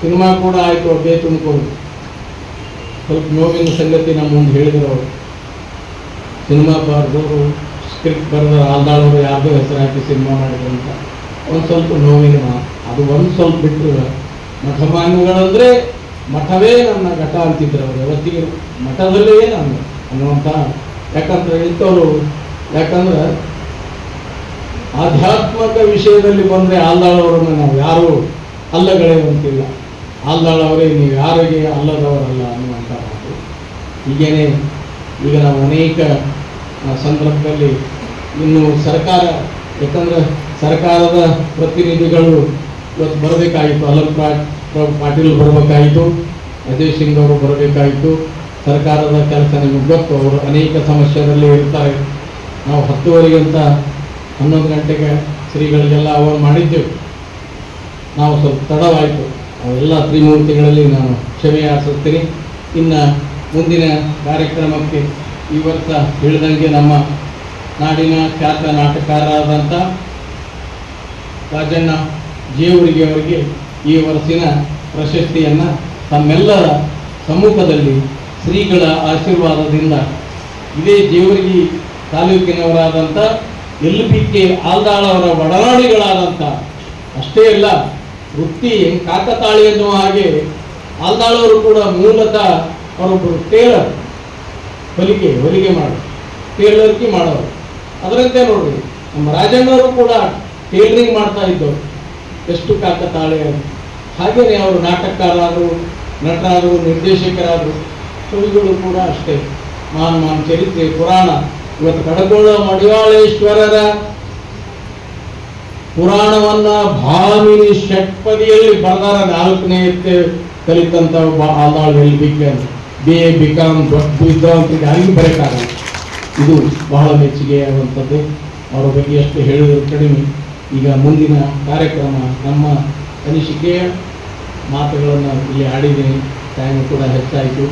ಸಿನಿಮಾ ಕೂಡ ಆಯಿತು, ಅಬ್ಬೆ ತುಂಬಿಕೊಂಡು ಸ್ವಲ್ಪ ನೋವಿನ ಸಂಗತಿ ನಮ್ಮ ಮುಂದೆ ಹೇಳಿದ್ರು. ಅವರು ಸಿನಿಮಾ ಬರೆದವರು, ಸ್ಕ್ರಿಪ್ಟ್ ಬರೆದವರು ಆಲ್ದಾಳ್ ಅವರು ಯಾರ್ದೋ ಹೆಸರು ಹಾಕಿ ಸಿನಿಮಾ ಮಾಡಿದ್ರು ಅಂತ ಒಂದು ಸ್ವಲ್ಪ ನೋವಿನ ಮಾತು. ಅದು ಒಂದು ಸ್ವಲ್ಪ ಬಿಟ್ಟು ಮಠಮಾನ್ಯಗಳಂದ್ರೆ ಮಠವೇ ನನ್ನ ಘಟ ಅಂತಿದ್ರು ಅವರು. ಯಾವತ್ತಿಗೆ ಮಠದಲ್ಲೇ ನನ್ನ ಅನ್ನುವಂಥ, ಯಾಕಂದ್ರೆ ಇಂಥವ್ರು, ಯಾಕಂದ್ರೆ ಆಧ್ಯಾತ್ಮಿಕ ವಿಷಯದಲ್ಲಿ ಬಂದರೆ ಆಲ್ದಾಳ್ ಅವರನ್ನು ನಾವು ಯಾರೂ ಅಲ್ಲಗಳೆಯುವಂತಿಲ್ಲ. ಆಲ್ದಾಳ್ ಅವರೇ ನೀವು ಯಾರಿಗೆ ಅಲ್ಲದವರಲ್ಲ ಅನ್ನುವಂಥ ಮಾತು. ಹೀಗೇನೆ ಈಗ ನಾವು ಅನೇಕ ಸಂದರ್ಭದಲ್ಲಿ ಇನ್ನು ಸರ್ಕಾರ, ಯಾಕಂದ್ರೆ ಸರ್ಕಾರದ ಪ್ರತಿನಿಧಿಗಳು ಇವತ್ತು ಬರಬೇಕಾಯಿತು. ಅಲಂ ಪಾಟೀಲ್ ಬರಬೇಕಾಯಿತು, ಅಜಯ್ ಸಿಂಗ್ ಅವರು ಬರಬೇಕಾಯಿತು. ಸರ್ಕಾರದ ಕೆಲಸ ನಿಮಗೆ ಗೊತ್ತು, ಅವರು ಅನೇಕ ಸಮಸ್ಯೆಯಲ್ಲಿ ಇರ್ತಾರೆ. ನಾವು 10:30 ಅಂತ 11 ಗಂಟೆಗೆ ಶ್ರೀಗಳಿಗೆಲ್ಲ ಅವರು ಮಾಡಿದ್ದೆವು. ನಾವು ಸ್ವಲ್ಪ ತಡವಾಯಿತು. ಅವೆಲ್ಲ ತ್ರಿಮೂರ್ತಿಗಳಲ್ಲಿ ನಾನು ಕ್ಷಮೆ ಯಾಚಿಸ್ತೀನಿ. ಇನ್ನು ಮುಂದಿನ ಕಾರ್ಯಕ್ರಮಕ್ಕೆ ಈ ವರ್ಷ ಹೇಳಿದಂಗೆ ನಮ್ಮ ನಾಡಿನ ಖ್ಯಾತ ನಾಟಕಕಾರರಾದಂಥ ರಾಜಣ್ಣ ಜೇವರಿಗೆ ಅವರಿಗೆ ಈ ವರ್ಷಿನ ಪ್ರಶಸ್ತಿಯನ್ನು ತಮ್ಮೆಲ್ಲರ ಸಮ್ಮುಖದಲ್ಲಿ ಶ್ರೀಗಳ ಆಶೀರ್ವಾದದಿಂದ ಇದೇ ಜೇವರ್ಗಿ ತಾಲೂಕಿನವರಾದಂಥ ಎಲ್ಬಿಕೆ ಆಲ್ದಾಳ್ ಅವರ ಒಡನಾಡಿಗಳಾದಂಥ, ಅಷ್ಟೇ ಅಲ್ಲ ವೃತ್ತಿ ಕಾಕತಾಳಿ ಎನ್ನುವ ಹಾಗೆ ಆಲ್ದಾಳ್ ಅವರು ಕೂಡ ಮೂಲತಃ ಅವರೊಬ್ಬರು ಟೇಲರ್, ಹೊಲಿಗೆ ಮಾಡೋರು, ಟೇಲರ್ಗಿ ಮಾಡೋರು. ಅದರಂತೆ ನೋಡ್ರಿ ನಮ್ಮ ರಾಜಣ್ಣವರು ಕೂಡ ಟೇಲರಿಂಗ್ ಮಾಡ್ತಾ ಇದ್ದವರು. ಎಷ್ಟು ಕಾಕತಾಳೆ. ಹಾಗೆಯೇ ಅವರು ನಾಟಕಕಾರರಾದರು, ನಟರಾದರು, ನಿರ್ದೇಶಕರಾದರು. ಕವಿಗಳು ಕೂಡ ಅಷ್ಟೇ ಮಹಾನ್ ಚರಿತ್ರೆ ಪುರಾಣ. ಇವತ್ತು ಕಡಗೋಳ ಮಡಿವಾಳೇಶ್ವರರ ಪುರಾಣವನ್ನ ಭಾಮಿನಿ ಷಟ್ಪದಿಯಲ್ಲಿ ಬರೆದಾರ. 4ನೇ ಕಲಿತಂತ ಆಲ್ದಾಳ್ ಎಲ್ಬಿಕೆ ಅಂತ BA BCom ದೊಡ್ಡ ವಿದ್ವಾಂಸರಿಗೆ ಯಾರಿಗೂ ಬರೋಕ್ಕಾಗಲ್ಲ. ಇದು ಬಹಳ ಮೆಚ್ಚುಗೆಯಾಗುವಂಥದ್ದು. ಅವರ ಬಗ್ಗೆ ಎಷ್ಟು ಹೇಳಿದ್ರು ಕಡಿಮೆ. ಈಗ ಮುಂದಿನ ಕಾರ್ಯಕ್ರಮ ನಮ್ಮ ಅನಿಸಿಕೆಯ ಮಾತುಗಳನ್ನು ಇಲ್ಲಿ ಆಡಿದ್ದೀನಿ. ಟೈಮ್ ಕೂಡ ಹೆಚ್ಚಾಯಿತು.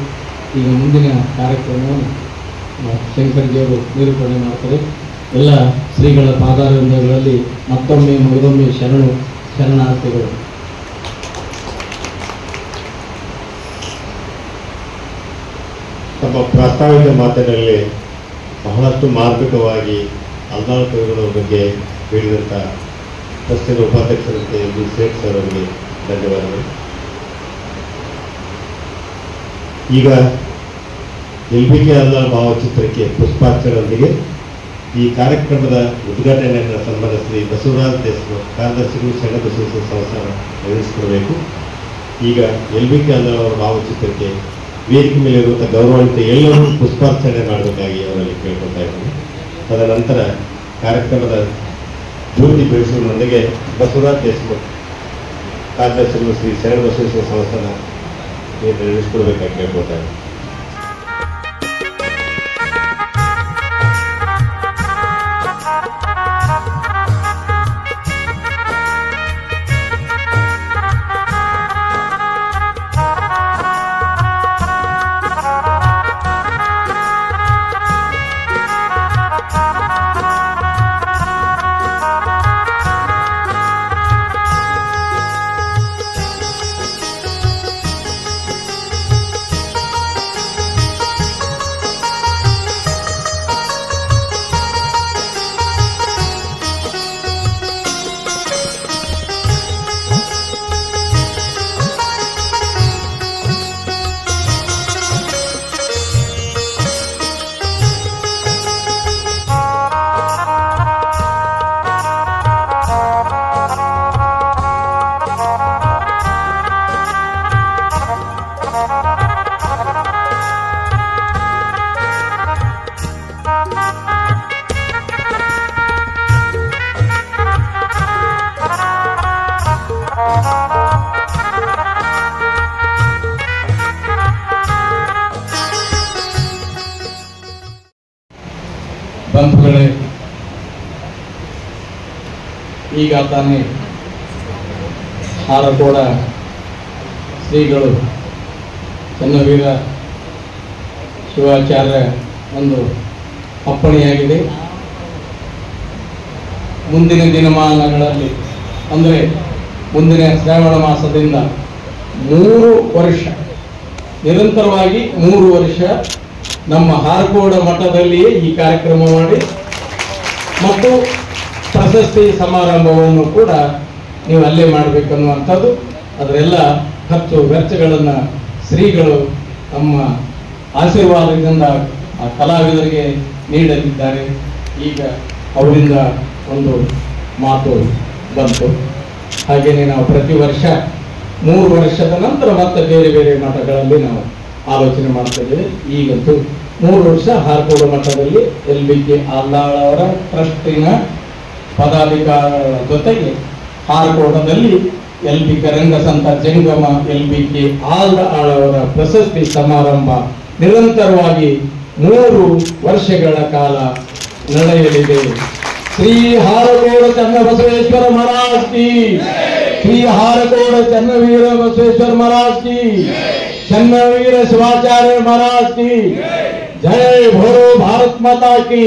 ಈಗ ಮುಂದಿನ ಕಾರ್ಯಕ್ರಮವನ್ನು ಶಂಕರ್ಜಿಯವರು ನಿರೂಪಣೆ ಮಾಡ್ತಾರೆ. ಎಲ್ಲ ಶ್ರೀಗಳ ಪಾದಾರವಿಂದಗಳಲ್ಲಿ ಮತ್ತೊಮ್ಮೆ ಮಗದೊಮ್ಮೆ ಶರಣಾರ್ಥಿಗಳು. ತಮ್ಮ ಪ್ರಾಸ್ತಾವಿಕ ಮಾತಿನಲ್ಲಿ ಬಹಳಷ್ಟು ಮಾರ್ಮಿಕವಾಗಿ ಆಲ್ದಾಳ್ ಕವಿಗಳ ಬಗ್ಗೆ ಹೇಳಿದಂಥ ಟ್ರಸ್ಟಿನ ಉಪಾಧ್ಯಕ್ಷರಂತೆ MB ಸೇಠ್ ಸರ್ ಅವರಿಗೆ ಧನ್ಯವಾದಗಳು. ಈಗ ಎಲ್ಬಿಕೆ ಆಲ್ದಾಳ್ ಭಾವಚಿತ್ರಕ್ಕೆ ಪುಷ್ಪಾರ್ಚನೆಯೊಂದಿಗೆ ಈ ಕಾರ್ಯಕ್ರಮದ ಉದ್ಘಾಟನೆಯನ್ನು ಸನ್ಮಾನ್ಯ ಶ್ರೀ ಬಸವರಾಜ್ ದೇಶಮುಖ್ ಕಾರ್ಯದರ್ಶಿಗಳು ಶರಣಬಸವೇಶ್ವರ ಸಂಸ್ಥಾನ ನಿರ್ವಹಿಸಿಕೊಡಬೇಕು. ಈಗ ಎಲ್ಬಿಕೆ ಆಲ್ದಾಳ್ ಅವರ ಭಾವಚಿತ್ರಕ್ಕೆ ವೇದಿಕೆ ಮೇಲೆ ಇರುವಂಥ ಗೌರವಾನ್ವಿತ ಎಲ್ಲರೂ ಪುಷ್ಪಾರ್ಚನೆ ಮಾಡಬೇಕಾಗಿ ಅವರಲ್ಲಿ ಕೇಳ್ಕೊತಾ ಇದ್ದೀನಿ. ತದನಂತರ ಕಾರ್ಯಕ್ರಮದ ಜ್ಯೋತಿ ಬೆಳೆಸುವುದರೊಂದಿಗೆ ಬಸವರಾಜ್ ದೇಶಮುಖ್ ಕಾರ್ಯದರ್ಶಿಗಳು ಶ್ರೀ ಶರಣ ಬಸವೇಶ್ವರ ಸಂಸ್ಥಾನ ನಡೆಸಿಕೊಡ್ಬೇಕಾಗಿ ಕೇಳ್ಕೊಳ್ತಾರೆ. ಬಂಧುಗಳೇ, ಈಗ ತಾನೇ ಹಾರಕೋಡ ಶ್ರೀಗಳು ಚನ್ನವೀರ ಶಿವಾಚಾರ್ಯ ಒಂದು ಅಪ್ಪಣೆಯಾಗಿದೆ. ಮುಂದಿನ ದಿನಮಾನಗಳಲ್ಲಿ ಅಂದರೆ ಮುಂದಿನ ಶ್ರಾವಣ ಮಾಸದಿಂದ 3 ವರ್ಷ ನಿರಂತರವಾಗಿ 3 ವರ್ಷ ನಮ್ಮ ಹಾರಕೋಡ ಮಠದಲ್ಲಿಯೇ ಈ ಕಾರ್ಯಕ್ರಮ ಮಾಡಿ ಮತ್ತು ಪ್ರಶಸ್ತಿ ಸಮಾರಂಭವನ್ನು ಕೂಡ ನೀವು ಅಲ್ಲೇ ಮಾಡಬೇಕನ್ನುವಂಥದ್ದು. ಅದರೆಲ್ಲ ಖರ್ಚು ವೆಚ್ಚಗಳನ್ನು ಶ್ರೀಗಳು ನಮ್ಮ ಆಶೀರ್ವಾದದಿಂದ ಆ ಕಲಾವಿದರಿಗೆ ನೀಡಲಿದ್ದಾರೆ. ಈಗ ಅವರಿಂದ ಒಂದು ಮಾತು ಬಂತು. ಹಾಗೆಯೇ ನಾವು ಪ್ರತಿ ವರ್ಷ 3 ವರ್ಷದ ನಂತರ ಮತ್ತೆ ಬೇರೆ ಬೇರೆ ಮಠಗಳಲ್ಲಿ ನಾವು ಆಲೋಚನೆ ಮಾಡ್ತಾ ಇದ್ದೇವೆ. ಈಗಂತೂ 3 ವರ್ಷ ಹಾರಕೋಡ ಮಠದಲ್ಲಿ LBK ಆಲ್ದಾಳ್ ಅವರ ಟ್ರಸ್ಟಿನ ಪದಾಧಿಕಾರಿಗಳ ಜೊತೆಗೆ ಹಾರಕೋಟದಲ್ಲಿ LBK ರಂಗಸಂತ ಜಂಗಮ LBK ಆಲ್ದಾಳ್ ಅವರ ಪ್ರಶಸ್ತಿ ಸಮಾರಂಭ ನಿರಂತರವಾಗಿ 3 ವರ್ಷಗಳ ಕಾಲ ನಡೆಯಲಿದೆ. ಶ್ರೀ ಹಾರಕೋಡ ಚನ್ನಬಸವೇಶ್ವರ ಮಹಾರಾಜ್ ಕಿ, ಶ್ರೀ ಹಾರಕೋಡ ಚನ್ನವೀರ ಬಸವೇಶ್ವರ ಮಹಾರಾಜ್ ಕಿ, ಚನ್ನವೀರ ಶಿವಾಚಾರ್ಯ महाराज की जय, भोलो भारत माता की।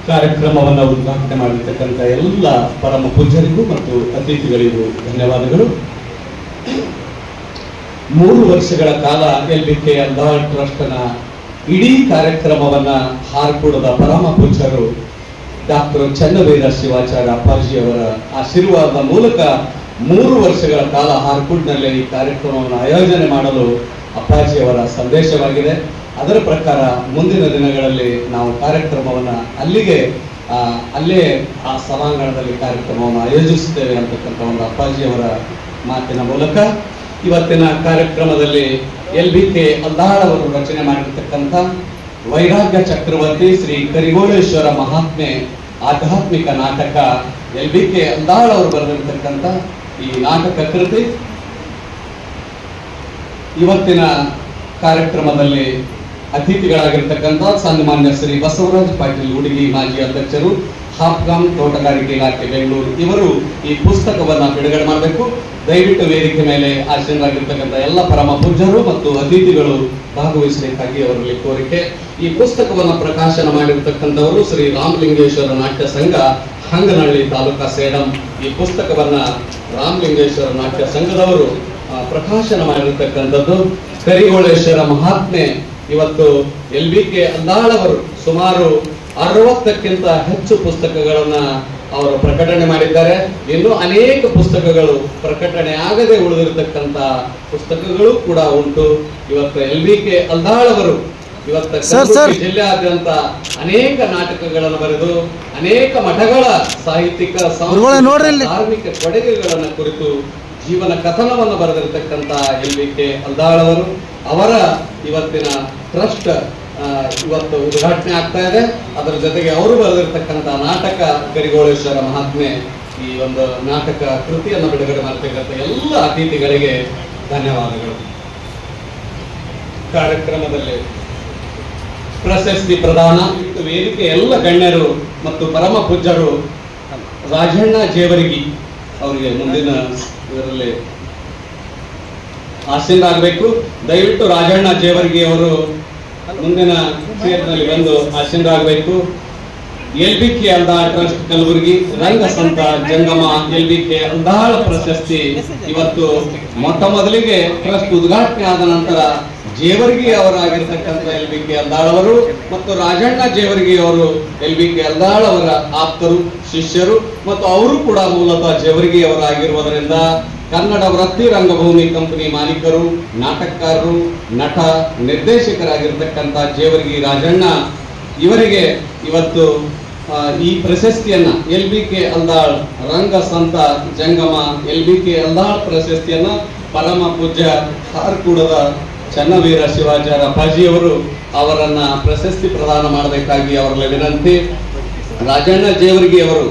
ಕಾರ್ಯಕ್ರಮವನ್ನು ಉದ್ಘಾಟನೆ ಮಾಡಿರ್ತಕ್ಕಂಥ ಎಲ್ಲ ಪರಮ ಪೂಜ್ಯರಿಗೂ ಮತ್ತು ಅತಿಥಿಗಳಿಗೂ ಧನ್ಯವಾದಗಳು. 3 ವರ್ಷಗಳ ಕಾಲ LBK ಆಲ್ದಾಳ್ ಟ್ರಸ್ಟ್ನ ಇಡೀ ಕಾರ್ಯಕ್ರಮವನ್ನ ಹಾರಕೋಡದ ಪರಮ ಪೂಜ್ಯರು ಡಾಕ್ಟರ್ ಚನ್ನವೀರ ಶಿವಾಚಾರ್ಯ ಅಪ್ಪಾಜಿಯವರ ಆಶೀರ್ವಾದದ ಮೂಲಕ 3 ವರ್ಷಗಳ ಕಾಲ ಹಾರಕೋಡ್ನಲ್ಲಿ ಈ ಕಾರ್ಯಕ್ರಮವನ್ನು ಆಯೋಜನೆ ಮಾಡಲು ಅಪ್ಪಾಜಿಯವರ ಸಂದೇಶವಾಗಿದೆ. ಅದರ ಪ್ರಕಾರ ಮುಂದಿನ ದಿನಗಳಲ್ಲಿ ನಾವು ಕಾರ್ಯಕ್ರಮವನ್ನು ಅಲ್ಲೇ ಆ ಸಭಾಂಗಣದಲ್ಲಿ ಕಾರ್ಯಕ್ರಮವನ್ನು ಆಯೋಜಿಸುತ್ತೇವೆ ಅಂತಕ್ಕಂಥ ಒಂದು ಅಪ್ಪಾಜಿಯವರ ಮಾತಿನ ಮೂಲಕ ಇವತ್ತಿನ ಕಾರ್ಯಕ್ರಮದಲ್ಲಿ LBK ಆಲ್ದಾಳ್ ಅವರು ರಚನೆ ಮಾಡಿರ್ತಕ್ಕಂಥ ವೈರಾಗ್ಯ ಚಕ್ರವರ್ತಿ ಶ್ರೀ ಕರಿಗೋಳೇಶ್ವರ ಮಹಾತ್ಮೆ ಆಧ್ಯಾತ್ಮಿಕ ನಾಟಕ LBK ಆಲ್ದಾಳ್ ಅವರು ಬರೆದಿರ್ತಕ್ಕಂಥ ಈ ನಾಟಕ ಕೃತಿ ಇವತ್ತಿನ ಕಾರ್ಯಕ್ರಮದಲ್ಲಿ ಅತಿಥಿಗಳಾಗಿರ್ತಕ್ಕಂಥ ಸನ್ಮಾನ್ಯ ಶ್ರೀ ಬಸವರಾಜ್ ಪಾಟೀಲ್ ಹುಡುಗಿ ಮಾಜಿ ಅಧ್ಯಕ್ಷರು ಹಾಪ್ಕಾಂ ತೋಟಗಾರಿಕೆ ಇಲಾಖೆ ಬೆಂಗಳೂರು ಇವರು ಈ ಪುಸ್ತಕವನ್ನ ಬಿಡುಗಡೆ ಮಾಡಬೇಕು. ದಯವಿಟ್ಟು ವೇದಿಕೆ ಮೇಲೆ ಆಸೀನರಾಗಿರ್ತಕ್ಕಂಥ ಎಲ್ಲ ಪರಮ ಪೂಜ್ಯರು ಮತ್ತು ಅತಿಥಿಗಳು ಭಾಗವಹಿಸಬೇಕಾಗಿ ಅವರಲ್ಲಿ ಕೋರಿಕೆ. ಈ ಪುಸ್ತಕವನ್ನು ಪ್ರಕಾಶನ ಮಾಡಿರ್ತಕ್ಕಂಥವರು ಶ್ರೀ ರಾಮಲಿಂಗೇಶ್ವರ ನಾಟ್ಯ ಸಂಘ, ಹಂಗನಹಳ್ಳಿ ತಾಲೂಕಾ ಸೇಡಂ. ಈ ಪುಸ್ತಕವನ್ನ ರಾಮಲಿಂಗೇಶ್ವರ ನಾಟ್ಯ ಸಂಘದವರು ಪ್ರಕಾಶನ ಮಾಡಿರ್ತಕ್ಕಂಥದ್ದು. ಕರಿಗೋಳೇಶ್ವರ ಮಹಾತ್ಮೆ ಇವತ್ತು LBK ಆಲ್ದಾಳ್ ಅವರು ಸುಮಾರು 60ಕ್ಕಿಂತ ಹೆಚ್ಚು ಪುಸ್ತಕಗಳನ್ನ ಅವರು ಪ್ರಕಟಣೆ ಮಾಡಿದ್ದಾರೆ. ಇನ್ನು ಅನೇಕ ಪುಸ್ತಕಗಳು ಪ್ರಕಟಣೆ ಆಗದೆ ಉಳಿದಿರತಕ್ಕಂತ ಪುಸ್ತಕಗಳು ಕೂಡ ಉಂಟು. ಇವತ್ತು LBK ಆಲ್ದಾಳ್ ಅವರು ಇವತ್ತು ಜಿಲ್ಲೆಯಾದ್ಯಂತ ಅನೇಕ ನಾಟಕಗಳನ್ನು ಬರೆದು ಅನೇಕ ಮಠಗಳ ಸಾಹಿತ್ಯಿಕ ಧಾರ್ಮಿಕ ಕೊಡುಗೆಗಳನ್ನು ಕುರಿತು ಜೀವನ ಕಥನವನ್ನು ಬರೆದಿರತಕ್ಕಂತ LBK ಆಲ್ದಾಳ್ ಅವರು ಅವರ ಇವತ್ತಿನ ಟ್ರಸ್ಟ್ ಇವತ್ತು ಉದ್ಘಾಟನೆ ಆಗ್ತಾ ಇದೆ. ಅದರ ಜೊತೆಗೆ ಅವರು ಬರೆದಿರ್ತಕ್ಕಂಥ ನಾಟಕ ಗರಿಗೋಳೇಶ್ವರ ಮಹಾತ್ಮೆ, ಈ ಒಂದು ನಾಟಕ ಕೃತಿಯನ್ನು ಬಿಡುಗಡೆ ಮಾಡ್ತಕ್ಕಂಥ ಎಲ್ಲ ಅತಿಥಿಗಳಿಗೆ ಧನ್ಯವಾದಗಳು. ಕಾರ್ಯಕ್ರಮದಲ್ಲಿ ಪ್ರಶಸ್ತಿ ಪ್ರದಾನ ವೇದಿಕೆ ಎಲ್ಲ ಗಣ್ಯರು ಮತ್ತು ಪರಮ ಪೂಜ್ಯರು ರಾಜಣ್ಣ ಜೇವರ್ಗಿ ಅವರಿಗೆ ಮುಂದಿನ ಇದರಲ್ಲಿ ಆಸೀನರಾಗಬೇಕು. ದಯವಿಟ್ಟು ರಾಜಣ್ಣ ಜೇವರ್ಗಿ ಅವರು ಮುಂದಿನ ಕ್ಷೇತ್ರದಲ್ಲಿ ಬಂದು ಆಸೀನರಾಗಬೇಕು. LBK ಅಲ್ದಾಳ್ ಟ್ರಸ್ಟ್ ಕಲಬುರಗಿ ರಂಗ ಸಂತ ಜಂಗಮ LBK ಅಲ್ದಾಳ್ ಪ್ರಶಸ್ತಿ ಇವತ್ತು ಮೊಟ್ಟ ಮೊದಲಿಗೆ ಟ್ರಸ್ಟ್ ಉದ್ಘಾಟನೆ ಆದ ನಂತರ ಜೇವರ್ಗಿ ಅವರಾಗಿರ್ತಕ್ಕಂಥ LBK ಅಲ್ದಾಳ್ ಅವರು ಮತ್ತು ರಾಜಣ್ಣ ಜೇವರ್ಗಿ ಅವರು LBK ಅಲ್ದಾಳ್ ಅವರ ಆಪ್ತರು, ಶಿಷ್ಯರು ಮತ್ತು ಅವರು ಕೂಡ ಮೂಲತಃ ಜೇವರ್ಗಿ ಅವರಾಗಿರುವುದರಿಂದ ಕನ್ನಡ ವೃತ್ತಿ ರಂಗಭೂಮಿ ಕಂಪನಿ ಮಾಲೀಕರು, ನಾಟಕಕಾರರು, ನಟ, ನಿರ್ದೇಶಕರಾಗಿರ್ತಕ್ಕಂಥ ಜೇವರ್ಗಿ ರಾಜಣ್ಣ ಇವರಿಗೆ ಇವತ್ತು ಈ ಪ್ರಶಸ್ತಿಯನ್ನ LBK ಅಲ್ದಾಳ್ ರಂಗ ಸಂತ ಜಂಗಮ LBK ಅಲ್ದಾಳ್ ಪ್ರಶಸ್ತಿಯನ್ನ ಪರಮ ಪೂಜ್ಯ ಹಾರ್ಕೂಡದ ಚನ್ನವೀರ ಶಿವಾಚಾರ್ಯ ಅಪ್ಪಾಜಿಯವರು ಅವರನ್ನ ಪ್ರಶಸ್ತಿ ಪ್ರದಾನ ಮಾಡಬೇಕಾಗಿ ಅವರಲ್ಲಿ ವಿನಂತಿ. ರಾಜಣ್ಣ ಜೇವರ್ಗಿ ಅವರು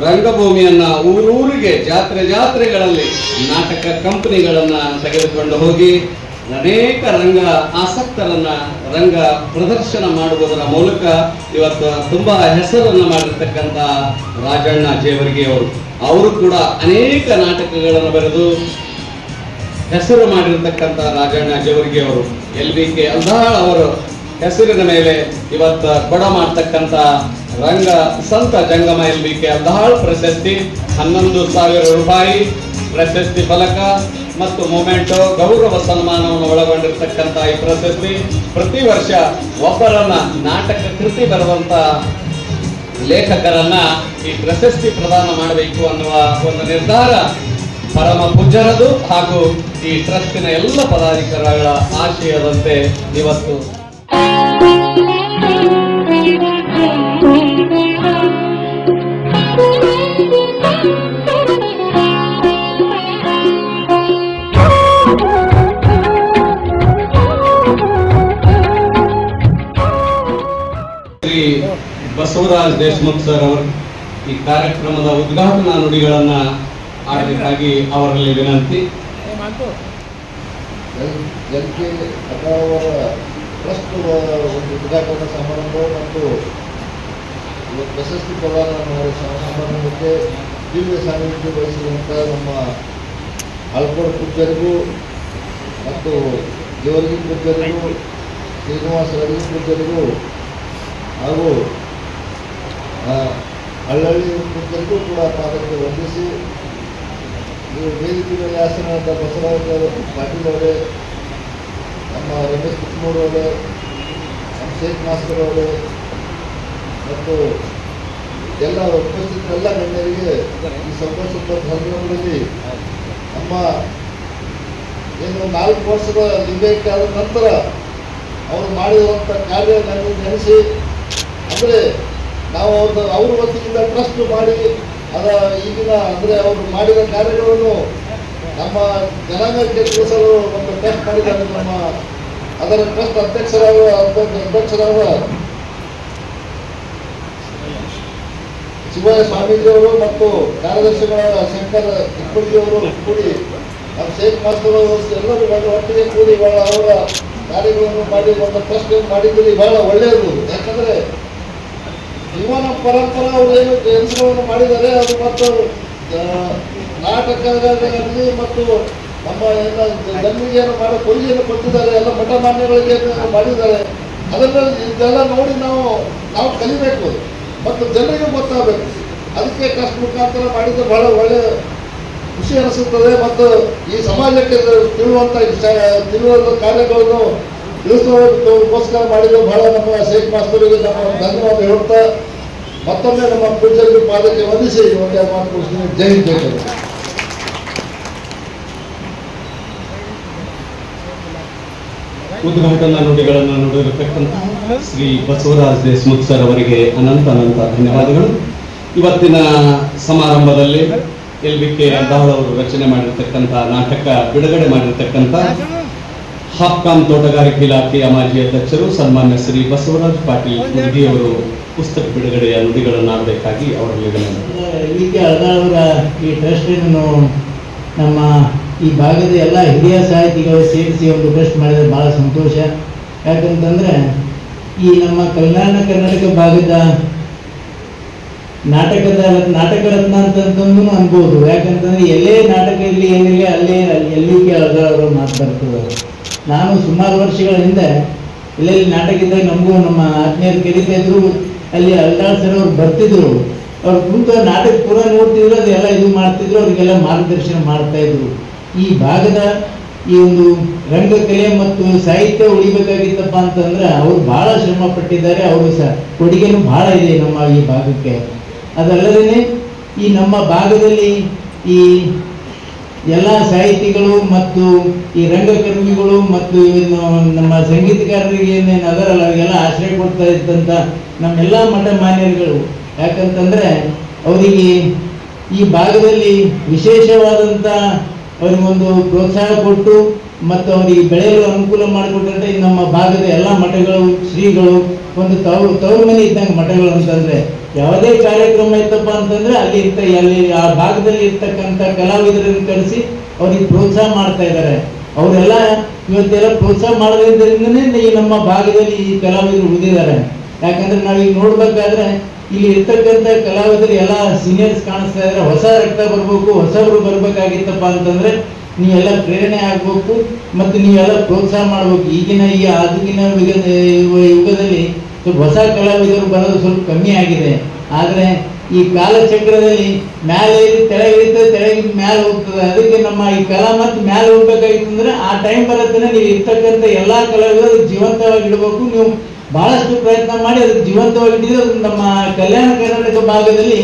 ರಂಗಭೂಮಿಯನ್ನ ಊರೂರಿಗೆ ಜಾತ್ರೆಗಳಲ್ಲಿ ನಾಟಕ ಕಂಪನಿಗಳನ್ನ ತೆಗೆದುಕೊಂಡು ಹೋಗಿ ಅನೇಕ ರಂಗ ಆಸಕ್ತರನ್ನ ರಂಗ ಪ್ರದರ್ಶನ ಮಾಡುವುದರ ಮೂಲಕ ಇವತ್ತು ತುಂಬಾ ಹೆಸರನ್ನ ಮಾಡಿರ್ತಕ್ಕಂಥ ರಾಜಣ್ಣ ಜೇವರ್ಗಿ ಅವರು ಕೂಡ ಅನೇಕ ನಾಟಕಗಳನ್ನು ಬರೆದು ಹೆಸರು ಮಾಡಿರ್ತಕ್ಕಂಥ ರಾಜಣ್ಣ ಜೇವರ್ಗಿ ಅವರು LBK ಅಲ್ದಾಳ್ ಅವರು ಹೆಸರಿನ ಮೇಲೆ ಇವತ್ತು ಕೊಡ ಮಾಡ್ತಕ್ಕಂಥ ರಂಗ ಸಂತ ಜಂಗಮ LBK ಅಲ್ದಾಳ್ ಪ್ರಶಸ್ತಿ 11,000 ರೂಪಾಯಿ ಪ್ರಶಸ್ತಿ ಫಲಕ ಮತ್ತು ಮೊಮೆಂಟೋ ಗೌರವ ಸನ್ಮಾನವನ್ನು ಒಳಗೊಂಡಿರ್ತಕ್ಕಂಥ ಈ ಪ್ರಶಸ್ತಿ ಪ್ರತಿ ವರ್ಷ ಒಬ್ಬರನ್ನ ನಾಟಕ ಕೃತಿ ಬರುವಂತ ಲೇಖಕರನ್ನ ಈ ಪ್ರಶಸ್ತಿ ಪ್ರದಾನ ಮಾಡಬೇಕು ಅನ್ನುವ ಒಂದು ನಿರ್ಧಾರ ಪರಮ ಪೂಜ್ಯರದು ಹಾಗೂ ಈ ಟ್ರಸ್ಟಿನ ಎಲ್ಲ ಪದಾಧಿಕಾರಿಗಳ ಆಶಯದಂತೆ ಇವತ್ತು ಶ್ರೀ ಬಸವರಾಜ್ ದೇಶಮುಖ್ ಸರ್ ಅವರು ಈ ಕಾರ್ಯಕ್ರಮದ ಉದ್ಘಾಟನಾ ನುಡಿಗಳನ್ನ ಆಡಬೇಕಾಗಿ ಅವರಲ್ಲಿ ವಿನಂತಿ. LBK ಅವರ ಟ್ರಸ್ಟ್ ಒಂದು ಉದ್ಘಾಟನಾ ಸಮಾರಂಭ ಮತ್ತು ಪ್ರಶಸ್ತಿ ಪ್ರದಾನ ಸಮಾರಂಭಕ್ಕೆ ದಿವ್ಯ ಸಾನ್ನಿಧ್ಯ ವಹಿಸಿದಂಥ ನಮ್ಮ ಆಳ್ಕೋಡ್ ಪೂಜ್ಯರಿಗೂ ಮತ್ತು ಜೇವರ್ಗಿ ಪೂಜ್ಯರಿಗೂ ಶ್ರೀನಿವಾಸ ರವಿ ಪೂಜ್ಯರಿಗೂ ಹಾಗೂ ಹಳ್ಳಹಳ್ಳಿ ಪೂಜ್ಯರಿಗೂ ಕೂಡ ಪಾದಕ್ಕೆ ವಂದಿಸಿ ವೇದಿಕೆ ಮೇಲೆ ಆಸನದ ಬಸವರಾಜ ಪಾಟೀಲ್ ಅವರೇ, ನಮ್ಮ ರಮೇಶ್ ಕುಕ್ನೂರ್ ಅವರೇ, ನಮ್ಮ ಶೇಖ್ ಮಾಸ್ಟರ್ ಅವರೇ ಮತ್ತು ಎಲ್ಲ ಉಪಸ್ಥಿತರೆಲ್ಲ ಗಣ್ಯರಿಗೆ ಈ ಸಂತೋಷದ ಸಂದರ್ಭದಲ್ಲಿ ನಮ್ಮ ಏನು 4 ವರ್ಷದ ಲಿಂಗೈಕ್ಯ ಆದ ನಂತರ ಅವರು ಮಾಡಿರುವಂಥ ಕಾರ್ಯ ನನಗೆ ನೆನೆಸಿ, ಅಂದರೆ ನಾವು ಅವ್ರ ವತಿಯಿಂದ ಟ್ರಸ್ಟ್ ಮಾಡಿ ಈಗಿನ ಅಂದರೆ ಅವರು ಮಾಡಿದ ಕಾರ್ಯಗಳನ್ನು ನಮ್ಮ ಜನಾಂಗಕ್ಕೆ ತಿಳಿಸಲು ಒಂದು ಟ್ರಸ್ಟ್ ಮಾಡಿದ್ದಾರೆ. ನಮ್ಮ ಅದರ ಟ್ರಸ್ಟ್ ಅಧ್ಯಕ್ಷರಾದ ಶಿವಯ್ಯ ಸ್ವಾಮೀಜಿಯವರು ಮತ್ತು ಕಾರ್ಯದರ್ಶಿಗಳಾದ ಶಂಕರ್ ಇಪ್ಪಳಿಯವರು ಕೂಡಿ ನಮ್ಮ ಶೇಖ್ ಮಾಸ್ತರ್ ಎಲ್ಲರೂ ಒಟ್ಟಿಗೆ ಕೂಡಿ ಅವರ ಕಾರ್ಯಗಳನ್ನು ಮಾಡಿ ಒಂದು ಟ್ರಸ್ಟ್ ಮಾಡಿದ್ದೀರಿ, ಬಹಳ ಒಳ್ಳೆಯದು. ಯಾಕಂದರೆ ಜೀವನ ಪರಂಪರೆ ಅವರು ಏನು ಕೆಲಸಗಳನ್ನು ಮಾಡಿದ್ದಾರೆ ಅದು ಮತ್ತು ನಾಟಕಗಳಲ್ಲಿ ಮತ್ತು ನಮ್ಮ ಎಲ್ಲ ಜನ್ಮಿಗೆಯನ್ನು ಮಾಡೋ ಕೊಡುಗೆಯನ್ನು ಕೊಟ್ಟಿದ್ದಾರೆ, ಎಲ್ಲ ಮಠ ಮಾನ್ಯಗಳಿಗೆ ಮಾಡಿದ್ದಾರೆ. ಅದನ್ನು ಇದೆಲ್ಲ ನೋಡಿ ನಾವು ಕಲಿಬೇಕು ಮತ್ತು ಜನರಿಗೆ ಗೊತ್ತಾಗಬೇಕು. ಅದಕ್ಕೆ ಟ್ರಸ್ಟ್ ಮುಖಾಂತರ ಮಾಡಿದ್ದು ಬಹಳ ಒಳ್ಳೆಯ ಖುಷಿ ಅನಿಸುತ್ತದೆ ಮತ್ತು ಈ ಸಮಾಜಕ್ಕೆ ತಿಳಿಯುವಂಥ ಕಾರ್ಯಗಳನ್ನು ತಿಳಿಸೋದಕ್ಕೋಸ್ಕರ ಮಾಡಿದ್ದು ಬಹಳ ನಮ್ಮ ಶೇಖ್ ಮಾಸ್ತರಿಗೆ ನಮ್ಮ ಧನ್ಯವಾದ ಹೇಳ್ತಾ ಮತ್ತೊಮ್ಮೆ ನಮ್ಮ ಪೂಜ್ಯರಿಗೆ ಪಾದಕ್ಕೆ ವಂದಿಸಿ ಒಂದೇ ಮಾತು ಕೊಡ್ತೀನಿ. ಜೈ ಹಿಂದ್, ಜೈ ಕನ್ನಡ. ಉದ್ಘಾಟನಾ ನುಡಿಗಳನ್ನು ನುಡಿದಿರತಕ್ಕಂಥ ಶ್ರೀ ಬಸವರಾಜ್ ದೇಶಮುಖ್ ಸರ್ ಅವರಿಗೆ ಅನಂತ ಧನ್ಯವಾದಗಳು. ಇವತ್ತಿನ ಸಮಾರಂಭದಲ್ಲಿ LBK ಅಲ್ದಾಳ್ ಅವರು ರಚನೆ ಮಾಡಿರ್ತಕ್ಕಂಥ ನಾಟಕ ಬಿಡುಗಡೆ ಮಾಡಿರ್ತಕ್ಕಂಥ ಹಾಪ್ಕಾಂ ತೋಟಗಾರಿಕೆ ಇಲಾಖೆಯ ಮಾಜಿ ಅಧ್ಯಕ್ಷರು ಸನ್ಮಾನ್ಯ ಶ್ರೀ ಬಸವರಾಜ್ ಪಾಟೀಲ್ ಕುಂದಿಯವರು ಪುಸ್ತಕ ಬಿಡುಗಡೆಯ ನುಡಿಗಳನ್ನಾಡಬೇಕಾಗಿ ಅವರಲ್ಲಿ ವಿನಂತಿ. LVK ಅಳದಾಳವರ ಈ ಟ್ರಸ್ಟನ್ನು ನಮ್ಮ ಈ ಭಾಗದ ಎಲ್ಲ ಹಿರಿಯ ಸಾಹಿತಿಗಳು ಸೇರಿಸಿ ಒಂದು ಟ್ರಸ್ಟ್ ಮಾಡಿದರೆ ಭಾಳ ಸಂತೋಷ. ಯಾಕಂತಂದರೆ ಈ ನಮ್ಮ ಕಲ್ಯಾಣ ಕರ್ನಾಟಕ ಭಾಗದ ನಾಟಕ ರತ್ನ ಅಂತಂದು ಅನ್ಬೋದು. ಯಾಕಂತಂದರೆ ಎಲ್ಲೇ ನಾಟಕ ಇಲ್ಲಿ ಏನಿಲ್ಲ ಅಲ್ಲೇ LVK ಅಳದಾಳವರು ಮಾತು ಬರ್ತದೆ. ನಾನು ಸುಮಾರು ವರ್ಷಗಳ ಹಿಂದೆ ಎಲ್ಲೆಲ್ಲಿ ನಾಟಕ ಇದ್ದಾಗ ನಮಗೂ ನಮ್ಮ ಆತ್ಮೀಯರು ಕರೀತಾ ಇದ್ರು, ಅಲ್ಲಿ ಅಳದಾಳ್ ಸರ್ ಅವ್ರು ಬರ್ತಿದ್ರು. ಅವ್ರು ಕುಂತು ನಾಟಕ ಪೂರ ನೋಡ್ತಿದ್ರು, ಅದೆಲ್ಲ ಇದು ಮಾಡ್ತಿದ್ರು, ಅವ್ರಿಗೆಲ್ಲ ಮಾರ್ಗದರ್ಶನ ಮಾಡ್ತಾ ಇದ್ರು. ಈ ಭಾಗದ ಈ ಒಂದು ರಂಗಕಲೆ ಮತ್ತು ಸಾಹಿತ್ಯ ಉಳಿಬೇಕಾಗಿತ್ತಪ್ಪ ಅಂತಂದ್ರೆ ಅವರು ಭಾಳ ಶ್ರಮ ಪಟ್ಟಿದ್ದಾರೆ. ಅವರು ಸಹ ಕೊಡುಗೆನೂ ಭಾಳ ಇದೆ ನಮ್ಮ ಈ ಭಾಗಕ್ಕೆ. ಅದಲ್ಲದೇ ಈ ನಮ್ಮ ಭಾಗದಲ್ಲಿ ಈ ಎಲ್ಲ ಸಾಹಿತಿಗಳು ಮತ್ತು ಈ ರಂಗಕರ್ಮಿಗಳು ಮತ್ತು ನಮ್ಮ ಸಂಗೀತಗಾರರಿಗೆ ಏನೇನು ಅದರಲ್ಲ ಅವರಿಗೆಲ್ಲ ಆಶ್ರಯ ಕೊಡ್ತಾ ಇದ್ದಂಥ ನಮ್ಮೆಲ್ಲ ಮಠ ಮಾನ್ಯರುಗಳು. ಯಾಕಂತಂದರೆ ಅವರಿಗೆ ಈ ಭಾಗದಲ್ಲಿ ವಿಶೇಷವಾದಂಥ ಅವರಿಗೊಂದು ಪ್ರೋತ್ಸಾಹ ಕೊಟ್ಟು ಮತ್ತು ಅವರಿಗೆ ಬೆಳೆಯಲು ಅನುಕೂಲ ಮಾಡಿಕೊಟ್ಟಂತೆ ನಮ್ಮ ಭಾಗದ ಎಲ್ಲ ಮಠಗಳು ಶ್ರೀಗಳು ಒಂದು ತವರು ಮನೆ ಇದ್ದಂಗೆ ಮಠಗಳು ಅಂತಂದರೆ ಯಾವುದೇ ಕಾರ್ಯಕ್ರಮ ಇತ್ತಪ್ಪ ಅಂತಂದರೆ ಅಲ್ಲಿ ಆ ಭಾಗದಲ್ಲಿ ಇರ್ತಕ್ಕಂಥ ಕಲಾವಿದರನ್ನು ಕರೆಸಿ ಅವ್ರಿಗೆ ಪ್ರೋತ್ಸಾಹ ಮಾಡ್ತಾ ಇದ್ದಾರೆ. ಅವರೆಲ್ಲ ಇವತ್ತೆಲ್ಲ ಪ್ರೋತ್ಸಾಹ ಮಾಡೋದ್ರಿಂದನೇ ಈ ನಮ್ಮ ಭಾಗದಲ್ಲಿ ಈ ಕಲಾವಿದರು ಉಳಿದಿದ್ದಾರೆ. ಯಾಕಂದ್ರೆ ನಾವೀಗ ನೋಡ್ಬೇಕಾದ್ರೆ ಇಲ್ಲಿ ಇರ್ತಕ್ಕಂಥ ಕಲಾವಿದರು ಎಲ್ಲ ಸೀನಿಯರ್ಸ್ ಕಾಣಿಸ್ತಾ ಇದ್ದಾರೆ. ಹೊಸ ರಕ್ತ ಬರಬೇಕು, ಹೊಸವರು ಬರ್ಬೇಕಾಗಿತ್ತಪ್ಪ ಅಂತಂದ್ರೆ ನೀವೆಲ್ಲ ಪ್ರೇರಣೆ ಆಗ್ಬೇಕು ಮತ್ತು ನೀವೆಲ್ಲ ಪ್ರೋತ್ಸಾಹ ಮಾಡ್ಬೇಕು. ಈಗಿನ ಈ ಆಧುನಿಕ ಯುಗದಲ್ಲಿ ಸ್ವಲ್ಪ ಹೊಸ ಕಲಾವಿದರು ಬರೋದು ಸ್ವಲ್ಪ ಕಮ್ಮಿ ಆಗಿದೆ. ಆದರೆ ಈ ಕಾಲಚಕ್ರದಲ್ಲಿ ಮ್ಯಾಲೆ ತೆಳಗಿಳಿತದೆ, ತೆಳಗಿದ ಮ್ಯಾಲೆ ಹೋಗ್ತದೆ. ಅದಕ್ಕೆ ನಮ್ಮ ಈ ಕಲಾ ಮತ್ತು ಮ್ಯಾಲೆ ಹೋಗ್ಬೇಕಾಗಿತ್ತಂದ್ರೆ ಆ ಟೈಮ್ ಬರುತ್ತೆ. ನೀವು ಇರ್ತಕ್ಕಂಥ ಎಲ್ಲ ಕಲಾವಿದರು ಜೀವಂತವಾಗಿ ಇಡಬೇಕು. ನೀವು ಬಹಳಷ್ಟು ಪ್ರಯತ್ನ ಮಾಡಿ ಅದಕ್ಕೆ ಜೀವಂತವಾಗಿಟ್ಟಿದ್ರೆ ಅದು ನಮ್ಮ ಕಲ್ಯಾಣ ಕರ್ನಾಟಕ ಭಾಗದಲ್ಲಿ